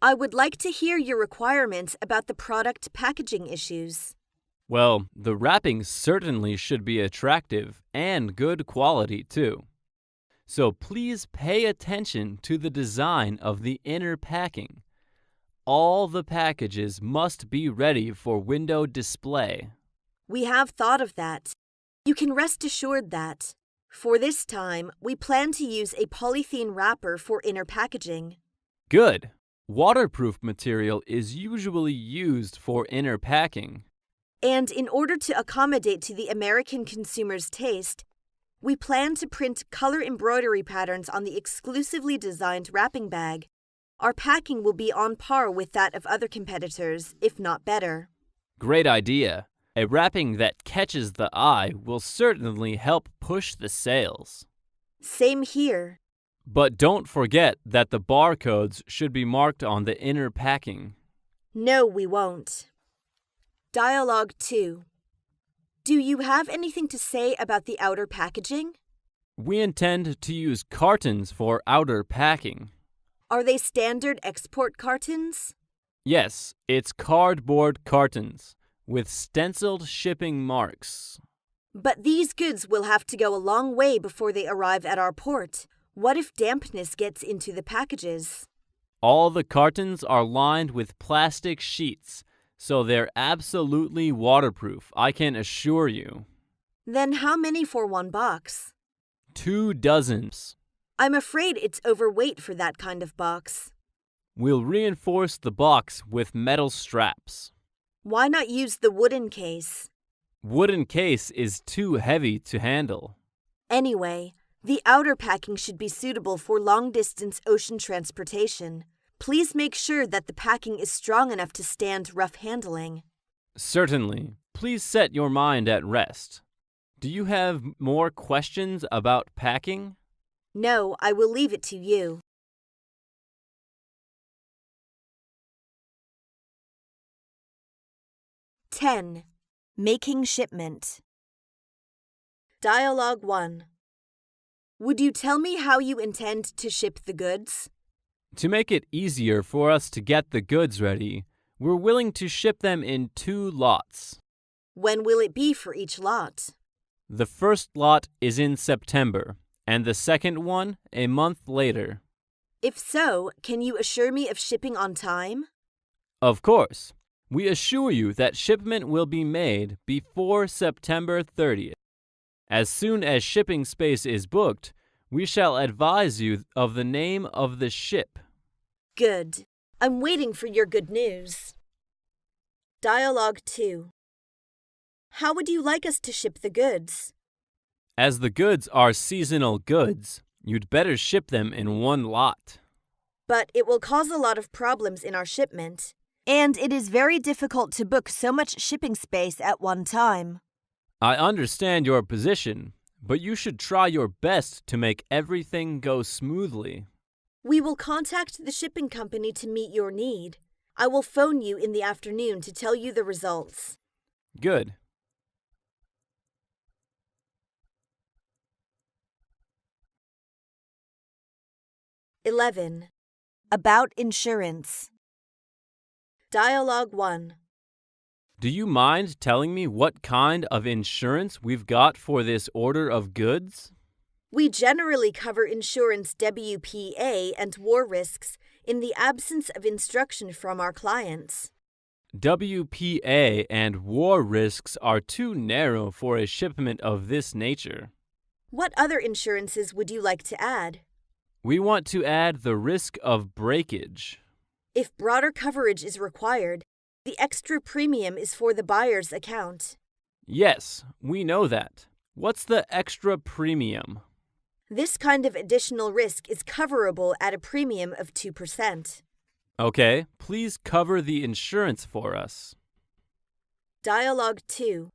I would like to hear your requirements about the product packaging issues. Well, the wrapping certainly should be attractive and good quality too. So please pay attention to the design of the inner packing. All the packages must be ready for window display. We have thought of that. You can rest assured that, for this time, we plan to use a polythene wrapper for inner packaging. Good. Waterproof material is usually used for inner packing. And in order to accommodate to the American consumer's taste, we plan to print color embroidery patterns on the exclusively designed wrapping bag. Our packing will be on par with that of other competitors, if not better. Great idea. A wrapping that catches the eye will certainly help push the sales. Same here. But don't forget that the barcodes should be marked on the inner packing. No, we won't. Dialogue 2. Do you have anything to say about the outer packaging? We intend to use cartons for outer packing. Are they standard export cartons? Yes, it's cardboard cartons with stenciled shipping marks. But these goods will have to go a long way before they arrive at our port. What if dampness gets into the packages? All the cartons are lined with plastic sheets, so they're absolutely waterproof, I can assure you. Then how many for one box? 2 dozens. I'm afraid it's overweight for that kind of box. We'll reinforce the box with metal straps. Why not use the wooden case? Wooden case is too heavy to handle. Anyway, the outer packing should be suitable for long-distance ocean transportation. Please make sure that the packing is strong enough to stand rough handling. Certainly. Please set your mind at rest. Do you have more questions about packing? No, I will leave it to you. Ten. Making shipment. Dialogue 1. Would you tell me how you intend to ship the goods? To make it easier for us to get the goods ready, we're willing to ship them in 2 lots. When will it be for each lot? The first lot is in September, and the second one a month later. If so, can you assure me of shipping on time? Of course. We assure you that shipment will be made before September 30th. As soon as shipping space is booked, we shall advise you of the name of the ship. Good. I'm waiting for your good news. Dialogue 2. How would you like us to ship the goods? As the goods are seasonal goods, you'd better ship them in one lot. But it will cause a lot of problems in our shipment, and it is very difficult to book so much shipping space at one time. I understand your position, but you should try your best to make everything go smoothly. We will contact the shipping company to meet your need. I will phone you in the afternoon to tell you the results. Good. (11) About insurance. Dialogue 1. Do you mind telling me what kind of insurance we've got for this order of goods? We generally cover insurance WPA and war risks in the absence of instruction from our clients. WPA and war risks are too narrow for a shipment of this nature. What other insurances would you like to add? We want to add the risk of breakage. If broader coverage is required, the extra premium is for the buyer's account. Yes, we know that. What's the extra premium? This kind of additional risk is coverable at a premium of 2%. Okay, please cover the insurance for us. Dialogue 2.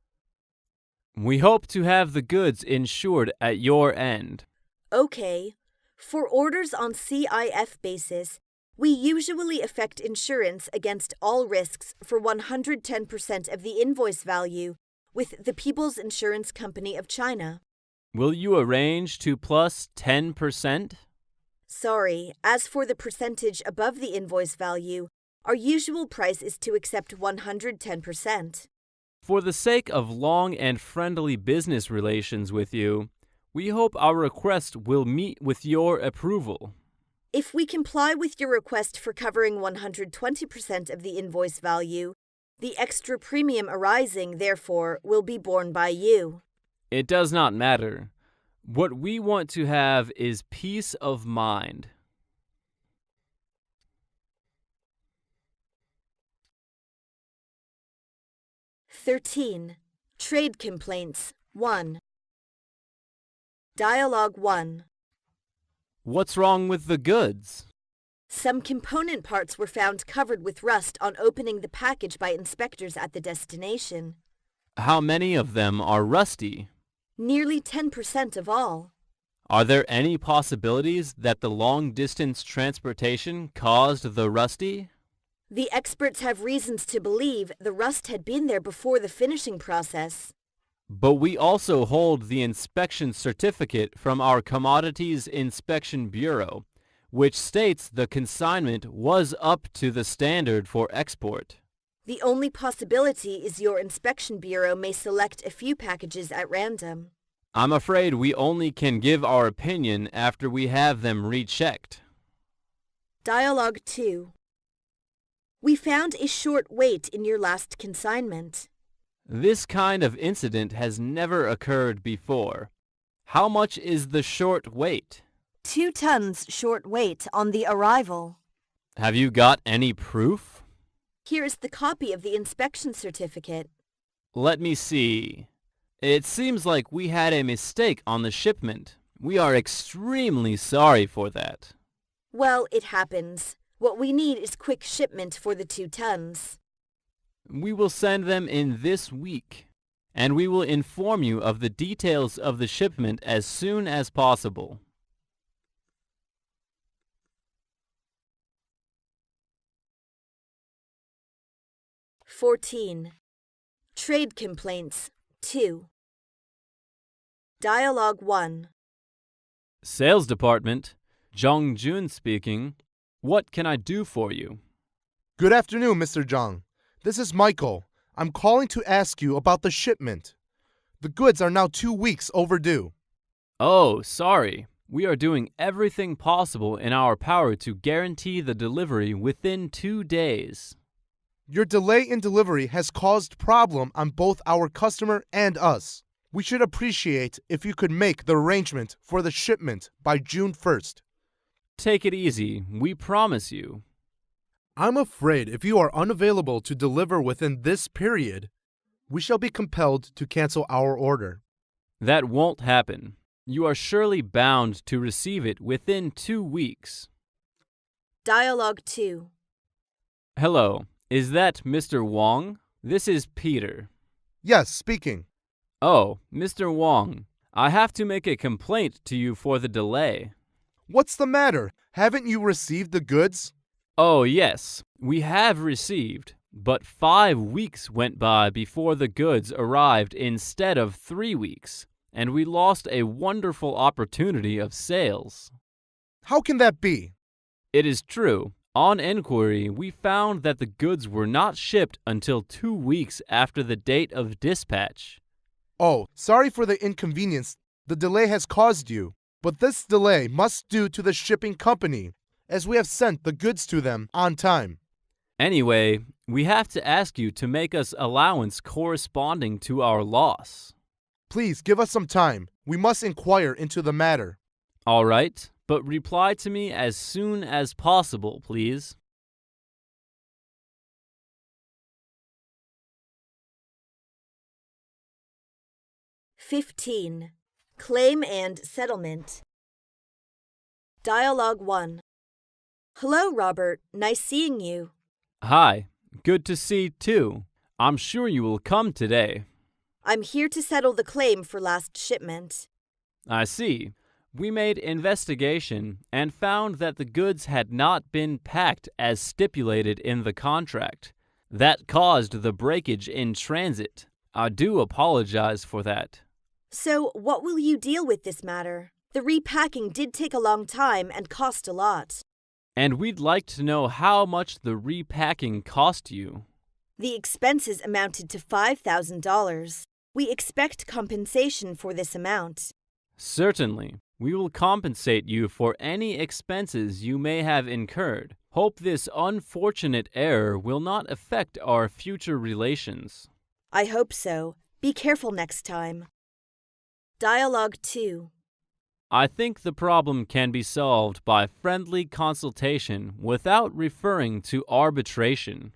We hope to have the goods insured at your end. Okay. For orders on CIF basis, we usually effect insurance against all risks for 110% of the invoice value with the People's Insurance Company of China. Will you arrange to plus 10%? Sorry, as for the percentage above the invoice value, our usual price is to accept 110%. For the sake of long and friendly business relations with you, we hope our request will meet with your approval. If we comply with your request for covering 120% of the invoice value, the extra premium arising, therefore, will be borne by you. It does not matter. What we want to have is peace of mind. (13) Trade Complaints 1. Dialogue 1. What's wrong with the goods? Some component parts were found covered with rust on opening the package by inspectors at the destination. How many of them are rusty? Nearly 10% of all. Are there any possibilities that the long-distance transportation caused the rusty? The experts have reasons to believe the rust had been there before the finishing process. But we also hold the inspection certificate from our Commodities Inspection Bureau, which states the consignment was up to the standard for export. The only possibility is your inspection bureau may select a few packages at random. I'm afraid we only can give our opinion after we have them rechecked. Dialogue 2. We found a short wait in your last consignment. This kind of incident has never occurred before. How much is the short wait? 2 tons short wait on the arrival. Have you got any proof? Here is the copy of the inspection certificate. Let me see. It seems like we had a mistake on the shipment. We are extremely sorry for that. Well, it happens. What we need is quick shipment for the 2 tons. We will send them in this week, and we will inform you of the details of the shipment as soon as possible. (14) Trade Complaints 2. Dialogue 1. Sales Department, Zhang Jun speaking. What can I do for you? Good afternoon, Mr. Zhang. This is Michael. I'm calling to ask you about the shipment. The goods are now 2 weeks overdue. Oh, sorry. We are doing everything possible in our power to guarantee the delivery within 2 days. Your delay in delivery has caused problem on both our customer and us. We should appreciate if you could make the arrangement for the shipment by June 1st. Take it easy, we promise you. I'm afraid if you are unavailable to deliver within this period, we shall be compelled to cancel our order. That won't happen. You are surely bound to receive it within 2 weeks. Dialogue 2. Hello, is that Mr. Wong? This is Peter. Yes, speaking. Oh, Mr. Wong, I have to make a complaint to you for the delay. What's the matter? Haven't you received the goods? Oh, yes, we have received, but 5 weeks went by before the goods arrived instead of 3 weeks, and we lost a wonderful opportunity of sales. How can that be? It is true. On inquiry, we found that the goods were not shipped until 2 weeks after the date of dispatch. Oh, sorry for the inconvenience the delay has caused you, but this delay must due to the shipping company, as we have sent the goods to them on time. Anyway, we have to ask you to make us allowance corresponding to our loss. Please give us some time. We must inquire into the matter. All right, but reply to me as soon as possible, please. (15) Claim and settlement. Dialogue 1. Hello, Robert. Nice seeing you. Hi, good to see too. I'm sure you will come today. I'm here to settle the claim for last shipment. I see. We made investigation and found that the goods had not been packed as stipulated in the contract. That caused the breakage in transit. I do apologize for that. So, what will you deal with this matter? The repacking did take a long time and cost a lot. And we'd like to know how much the repacking cost you. The expenses amounted to $5,000. We expect compensation for this amount. Certainly. We will compensate you for any expenses you may have incurred. Hope this unfortunate error will not affect our future relations. I hope so. Be careful next time. Dialogue 2. I think the problem can be solved by friendly consultation without referring to arbitration.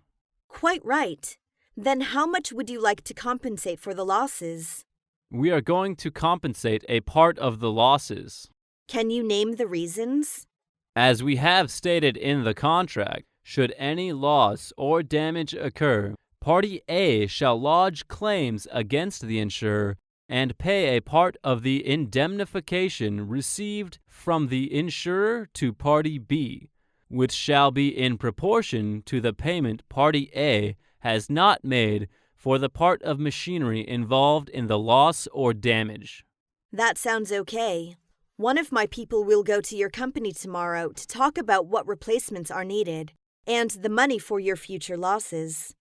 Quite right. Then how much would you like to compensate for the losses? We are going to compensate a part of the losses. Can you name the reasons? As we have stated in the contract, should any loss or damage occur, Party A shall lodge claims against the insurer and pay a part of the indemnification received from the insurer to Party B, which shall be in proportion to the payment Party A has not made for the part of machinery involved in the loss or damage. That sounds okay. One of my people will go to your company tomorrow to talk about what replacements are needed and the money for your future losses.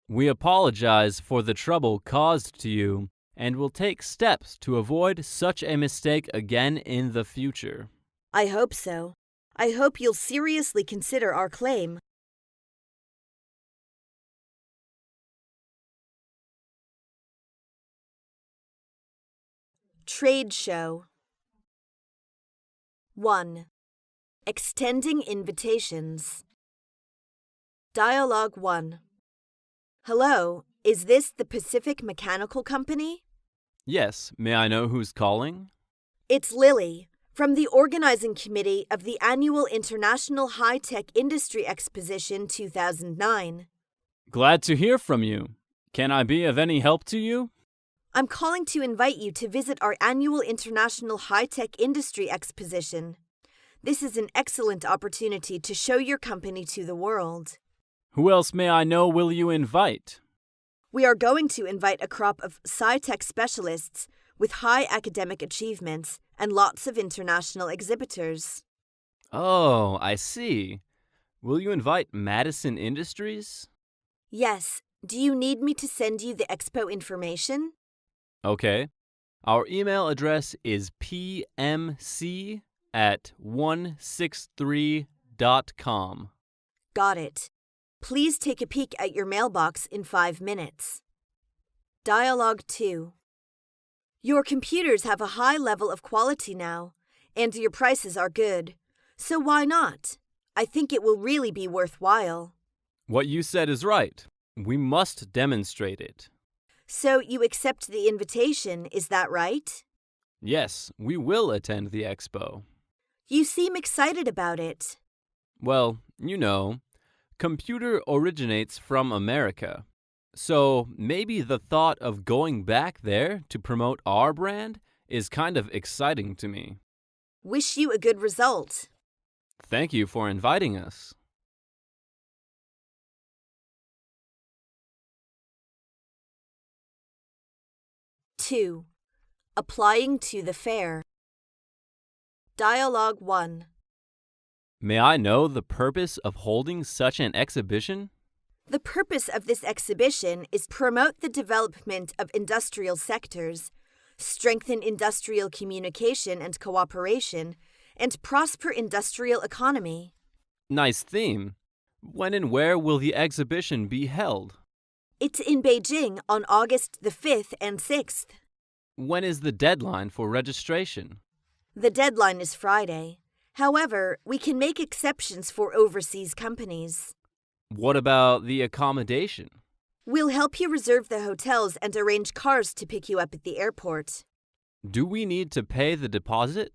We apologize for the trouble caused to you and will take steps to avoid such a mistake again in the future. I hope so. I hope you'll seriously consider our claim. Trade show. 1. Extending invitations. Dialogue 1. Hello, is this the Pacific Mechanical Company? Yes, may I know who's calling? It's Lily, from the organizing committee of the annual International High-Tech Industry Exposition 2009. Glad to hear from you. Can I be of any help to you? I'm calling to invite you to visit our annual International High-Tech Industry Exposition. This is an excellent opportunity to show your company to the world. Who else may I know will you invite? We are going to invite a crop of sci-tech specialists with high academic achievements and lots of international exhibitors. Oh, I see. Will you invite Madison Industries? Yes, Do you need me to send you the expo information? Okay. Our email address is pmc@163.com. Got it. Please take a peek at your mailbox in 5 minutes. Dialogue 2. Your computers have a high level of quality now, and your prices are good. So why not? I think it will really be worthwhile. What you said is right. We must demonstrate it. So you accept the invitation, is that right? Yes, we will attend the expo. You seem excited about it. Well, you know, computer originates from America. So maybe the thought of going back there to promote our brand is kind of exciting to me. Wish you a good result. Thank you for inviting us. Two. Applying to the fair. Dialogue 1. May I know the purpose of holding such an exhibition? The purpose of this exhibition is promote the development of industrial sectors, strengthen industrial communication and cooperation, and prosper industrial economy. Nice theme. When and where will the exhibition be held? It's in Beijing on August the 5th and 6th. When is the deadline for registration? The deadline is Friday. However, we can make exceptions for overseas companies. What about the accommodation? We'll help you reserve the hotels and arrange cars to pick you up at the airport. Do we need to pay the deposit?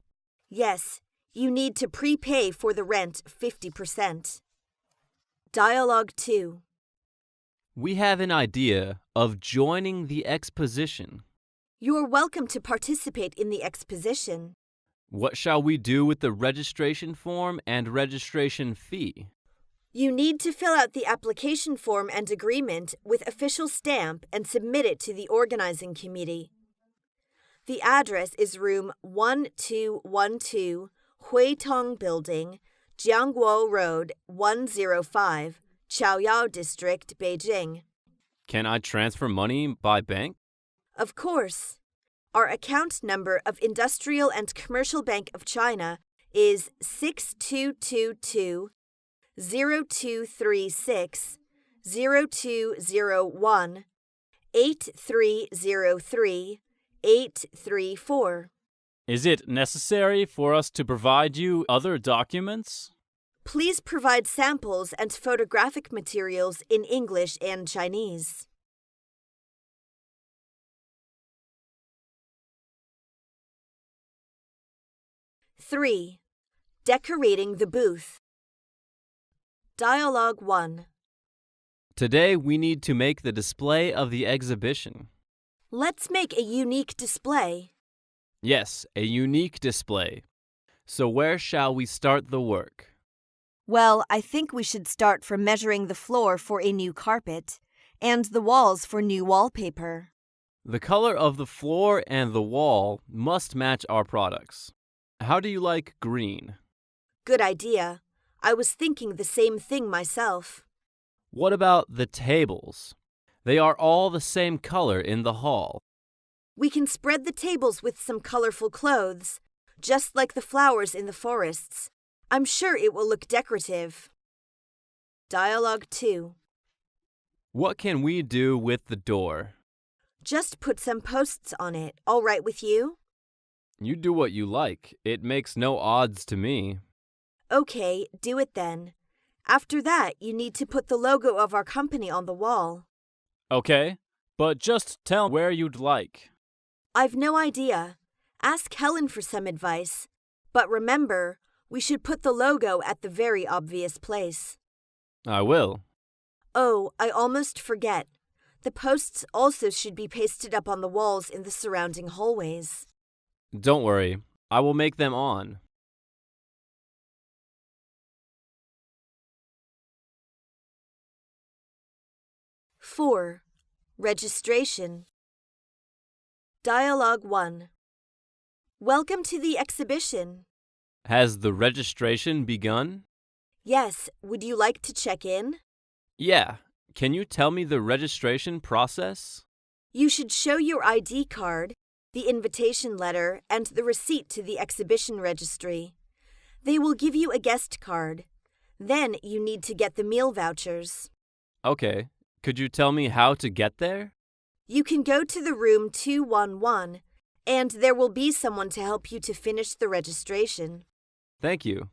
Yes, you need to prepay for the rent 50%. Dialogue 2. We have an idea of joining the exposition. You're welcome to participate in the exposition. What shall we do with the registration form and registration fee? You need to fill out the application form and agreement with official stamp and submit it to the organizing committee. The address is room 1212, Huitong Building, Jiangguo Road, 105, Chaoyao District, Beijing. Can I transfer money by bank? Of course. Our account number of Industrial and Commercial Bank of China is 6222 0236 0201 8303 834. Is it necessary for us to provide you other documents? Please provide samples and photographic materials in English and Chinese. Three. Decorating the booth. Dialogue 1. Today we need to make the display of the exhibition. Let's make a unique display. Yes, a unique display. So where shall we start the work? Well, I think we should start from measuring the floor for a new carpet and the walls for new wallpaper. The color of the floor and the wall must match our products. How do you like green? Good idea. I was thinking the same thing myself. What about the tables? They are all the same color in the hall. We can spread the tables with some colorful clothes, just like the flowers in the forests. I'm sure it will look decorative. Dialogue 2. What can we do with the door? Just put some posts on it. All right with you? You do what you like. It makes no odds to me. Okay, do it then. After that, you need to put the logo of our company on the wall. Okay, but just tell where you'd like. I've no idea. Ask Helen for some advice. But remember, we should put the logo at the very obvious place. I will. Oh, I almost forget. The posts also should be pasted up on the walls in the surrounding hallways. Don't worry. I will make them on. 4. Registration. Dialogue 1. Welcome to the exhibition. Has the registration begun? Yes, would you like to check in? Yeah, Can you tell me the registration process? You should show your ID card, the invitation letter, and the receipt to the exhibition registry. They will give you a guest card. Then you need to get the meal vouchers. Okay. Could you tell me how to get there? You can go to the room 211, and there will be someone to help you to finish the registration. Thank you.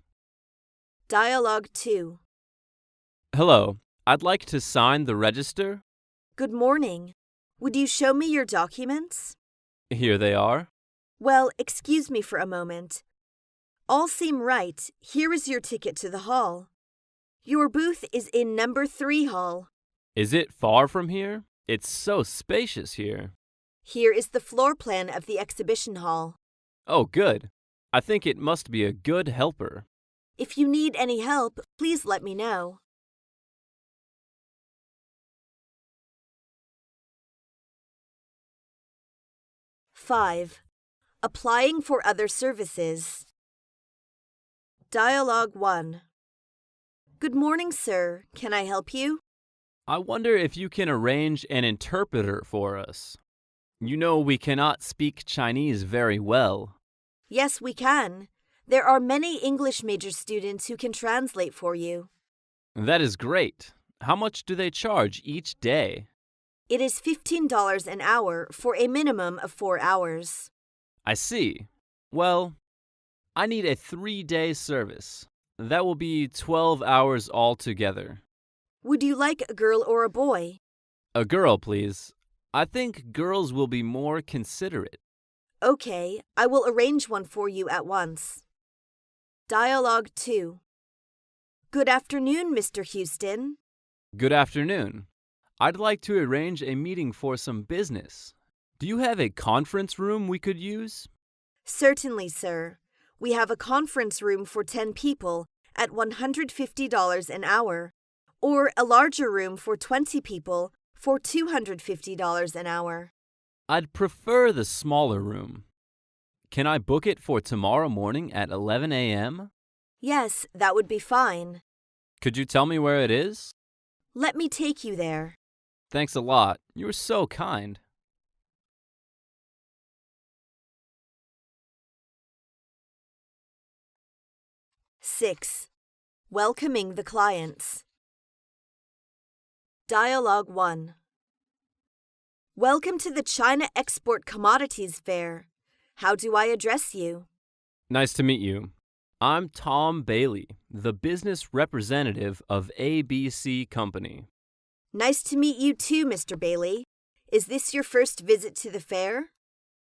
Dialogue 2. Hello. I'd like to sign the register. Good morning. Would you show me your documents? Here they are. Well, excuse me for a moment. All seem right. Here is your ticket to the hall. Your booth is in number 3 hall. Is it far from here? It's so spacious here. Here is the floor plan of the exhibition hall. Oh, good. I think it must be a good helper. If you need any help, please let me know. Five. Applying for other services. Dialogue 1. Good morning, sir. Can I help you? I wonder if you can arrange an interpreter for us. You know we cannot speak Chinese very well. Yes, we can. There are many English major students who can translate for you. That is great. How much do they charge each day? It is $15 an hour for a minimum of 4 hours. I see. Well, I need a 3-day service. That will be 12 hours altogether. Would you like a girl or a boy? A girl, please. I think girls will be more considerate. Okay, I will arrange one for you at once. Dialogue 2. Good afternoon, Mr. Houston. Good afternoon. I'd like to arrange a meeting for some business. Do you have a conference room we could use? Certainly, sir. We have a conference room for 10 people at $150 an hour, or a larger room for 20 people for $250 an hour. I'd prefer the smaller room. Can I book it for tomorrow morning at 11 a.m.? Yes, that would be fine. Could you tell me where it is? Let me take you there. Thanks a lot. You're so kind. Six. Welcoming the clients. Dialogue 1. Welcome to the China Export Commodities Fair. How do I address you? Nice to meet you. I'm Tom Bailey, the business representative of ABC Company. Nice to meet you too, Mr. Bailey. Is this your first visit to the fair?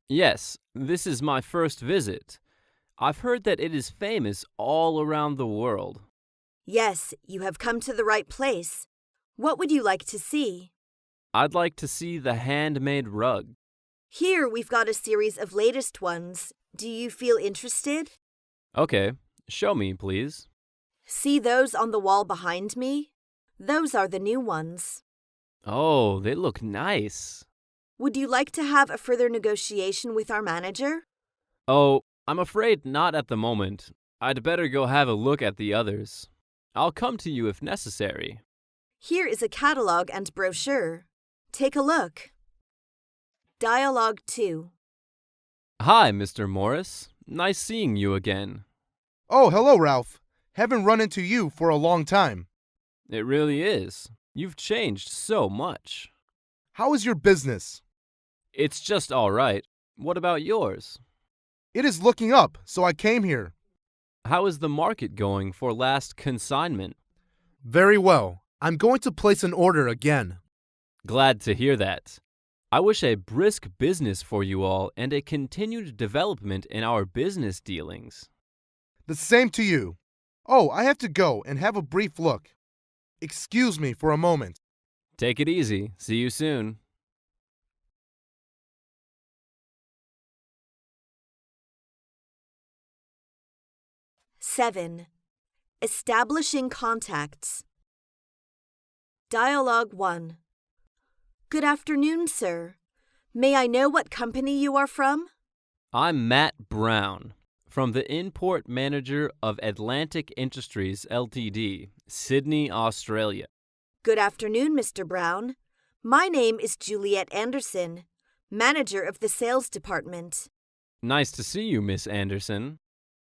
Yes, this is my first visit. I've heard that it is famous all around the world. Yes, you have come to the right place. What would you like to see? I'd like to see the handmade rug. Here we've got a series of latest ones. Do you feel interested? Okay, show me, please. See those on the wall behind me? Those are the new ones. Oh, they look nice. Would you like to have a further negotiation with our manager? Oh, I'm afraid not at the moment. I'd better go have a look at the others. I'll come to you if necessary. Here is a catalog and brochure. Take a look. Dialogue 2. Hi, Mr. Morris. Nice seeing you again. Oh, hello, Ralph. Haven't run into you for a long time. It really is. You've changed so much. How is your business? It's just all right. What about yours? It is looking up, so I came here. How is the market going for last consignment? Very well. I'm going to place an order again. Glad to hear that. I wish a brisk business for you all and a continued development in our business dealings. The same to you. Oh, I have to go and have a brief look. Excuse me for a moment. Take it easy. See you soon. Seven. Establishing contacts. Dialogue 1. Good afternoon, sir. May I know what company you are from? I'm Matt Brown, from the import manager of Atlantic Industries Ltd., Sydney, Australia. Good afternoon, Mr. Brown. My name is Juliet Anderson, manager of the sales department. Nice to see you, Miss Anderson.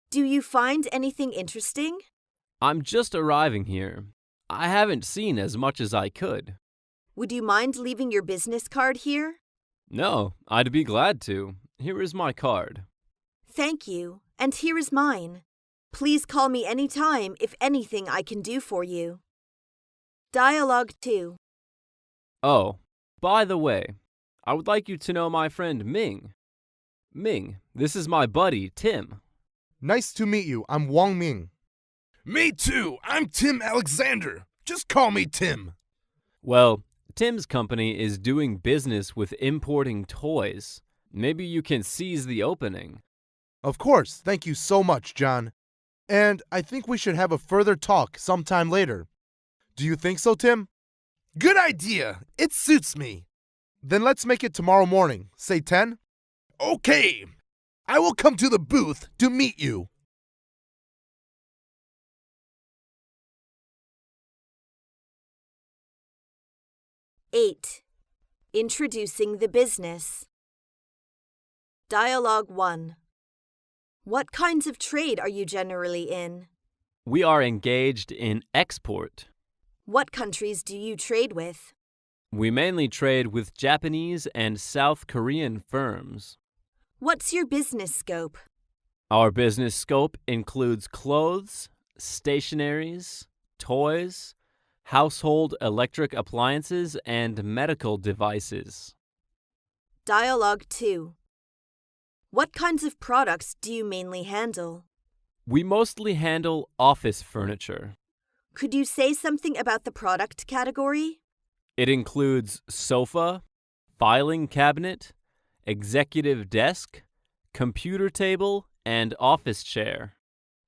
Do you find anything interesting? I'm just arriving here. I haven't seen as much as I could. Would you mind leaving your business card here? No, I'd be glad to. Here is my card. Thank you, and here is mine. Please call me anytime if anything I can do for you. Dialogue 2. Oh, by the way, I would like you to know my friend Ming. Ming, this is my buddy, Tim. Nice to meet you. I'm Wang Ming. Me too. I'm Tim Alexander. Just call me Tim. Well, Tim's company is doing business with importing toys. Maybe you can seize the opening. Of course. Thank you so much, John. And I think we should have a further talk sometime later. Do you think so, Tim? Good idea. It suits me. Then let's make it tomorrow morning, say 10? Okay. I will come to the booth to meet you. Eight. Introducing the business. Dialogue 1. What kinds of trade are you generally in? We are engaged in export. What countries do you trade with? We mainly trade with Japanese and South Korean firms. What's your business scope? Our business scope includes clothes, stationaries, toys, household electric appliances, and medical devices. Dialogue 2. What kinds of products do you mainly handle? We mostly handle office furniture. Could you say something about the product category? It includes sofa, filing cabinet, executive desk, computer table, and office chair.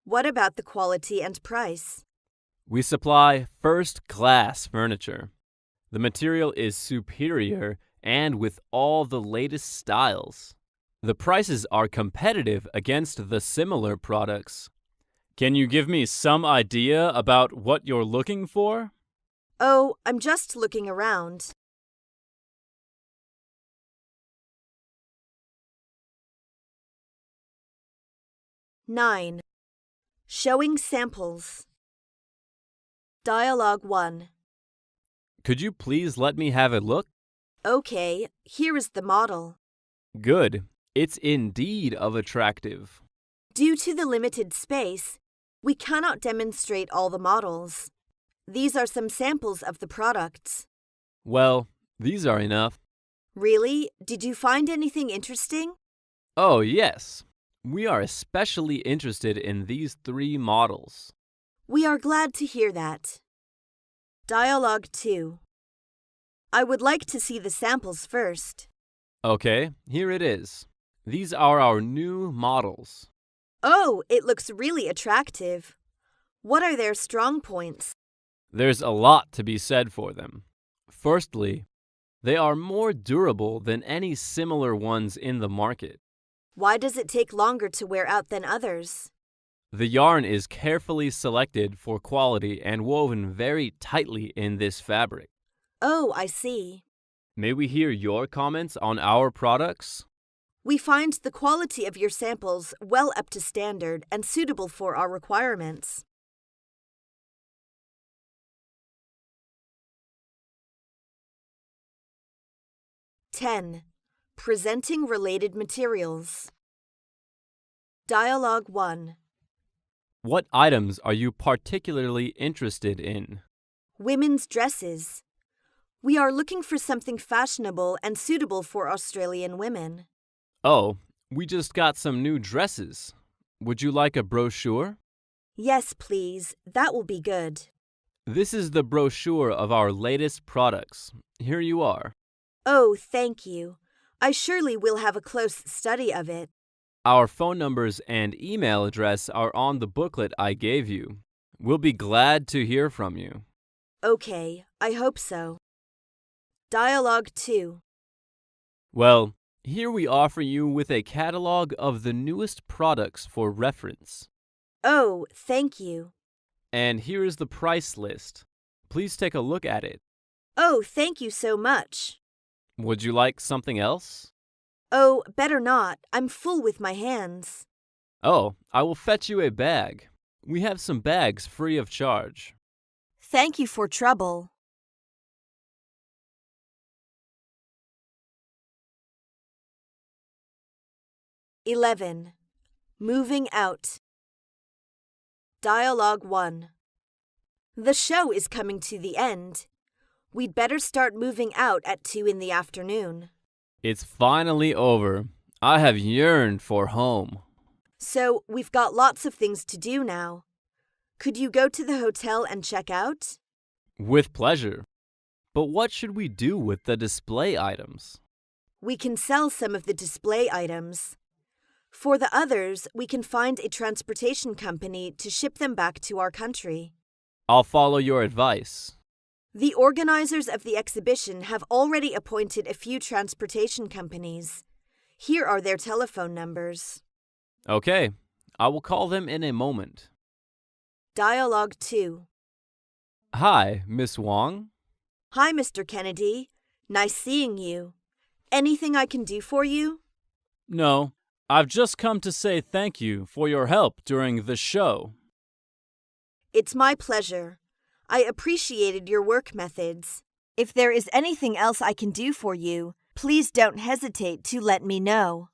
What about the quality and price? We supply first-class furniture. The material is superior and with all the latest styles. The prices are competitive against the similar products. Can you give me some idea about what you're looking for? Oh, I'm just looking around. Nine. Showing samples. Dialogue 1. Could you please let me have a look? Okay, here is the model. Good. It's indeed of attractive. Due to the limited space, we cannot demonstrate all the models. These are some samples of the products. Well, these are enough. Really? Did you find anything interesting? Oh, yes. We are especially interested in these 3 models. We are glad to hear that. Dialogue 2. I would like to see the samples first. Okay, here it is. These are our new models. Oh, it looks really attractive. What are their strong points? There's a lot to be said for them. Firstly, they are more durable than any similar ones in the market. Why does it take longer to wear out than others? The yarn is carefully selected for quality and woven very tightly in this fabric. Oh, I see. May we hear your comments on our products? We find the quality of your samples well up to standard and suitable for our requirements. Ten. Presenting related materials. Dialogue 1. What items are you particularly interested in? Women's dresses. We are looking for something fashionable and suitable for Australian women. Oh, we just got some new dresses. Would you like a brochure? Yes, please. That will be good. This is the brochure of our latest products. Here you are. Oh, thank you. I surely will have a close study of it. Our phone numbers and email address are on the booklet I gave you. We'll be glad to hear from you. Okay, I hope so. Dialogue 2. Well, here we offer you with a catalog of the newest products for reference. Oh, thank you. And here is the price list. Please take a look at it. Oh, thank you so much. Would you like something else? Oh, better not. I'm full with my hands. Oh, I will fetch you a bag. We have some bags free of charge. Thank you for trouble. (11) Moving out. Dialogue 1. The show is coming to the end. We'd better start moving out at 2 in the afternoon. It's finally over. I have yearned for home. So, we've got lots of things to do now. Could you go to the hotel and check out? With pleasure. But what should we do with the display items? We can sell some of the display items. For the others, we can find a transportation company to ship them back to our country. I'll follow your advice. The organizers of the exhibition have already appointed a few transportation companies. Here are their telephone numbers. Okay, I will call them in a moment. Dialogue 2. Hi, Miss Wong. Hi, Mr. Kennedy. Nice seeing you. Anything I can do for you? No, I've just come to say thank you for your help during the show. It's my pleasure. I appreciated your work methods. If there is anything else I can do for you, please don't hesitate to let me know.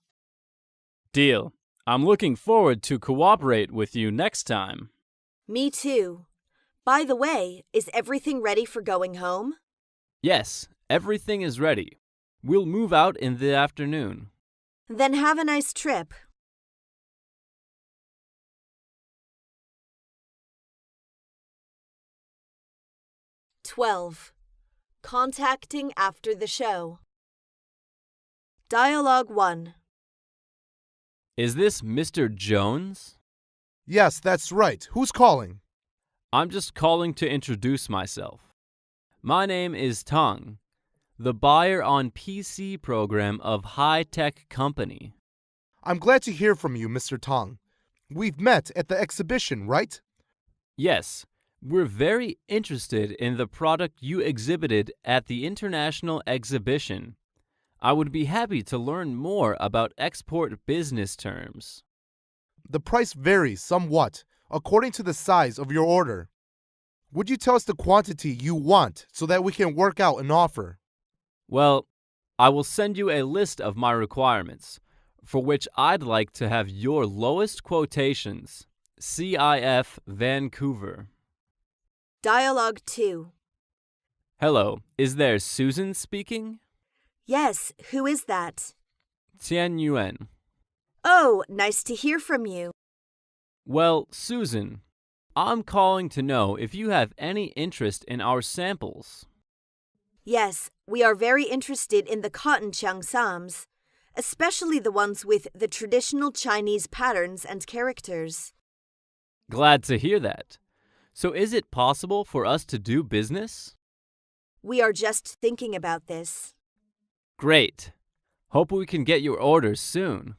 Deal. I'm looking forward to cooperate with you next time. Me too. By the way, is everything ready for going home? Yes, everything is ready. We'll move out in the afternoon. Then have a nice trip. (12) Contacting after the show. Dialogue 1. Is this Mr. Jones? Yes, that's right. Who's calling? I'm just calling to introduce myself. My name is Tang, the buyer on PC program of High Tech Company. I'm glad to hear from you, Mr. Tong. We've met at the exhibition, right? Yes, we're very interested in the product you exhibited at the international exhibition. I would be happy to learn more about export business terms. The price varies somewhat according to the size of your order. Would you tell us the quantity you want so that we can work out an offer? Well, I will send you a list of my requirements, for which I'd like to have your lowest quotations. CIF Vancouver. Dialogue 2. Hello, is there Susan speaking? Yes, who is that? Tian Yuan. Oh, nice to hear from you. Well, Susan, I'm calling to know if you have any interest in our samples. Yes, we are very interested in the cotton cheongsams, especially the ones with the traditional Chinese patterns and characters. Glad to hear that. So is it possible for us to do business? We are just thinking about this. Great. Hope we can get your orders soon.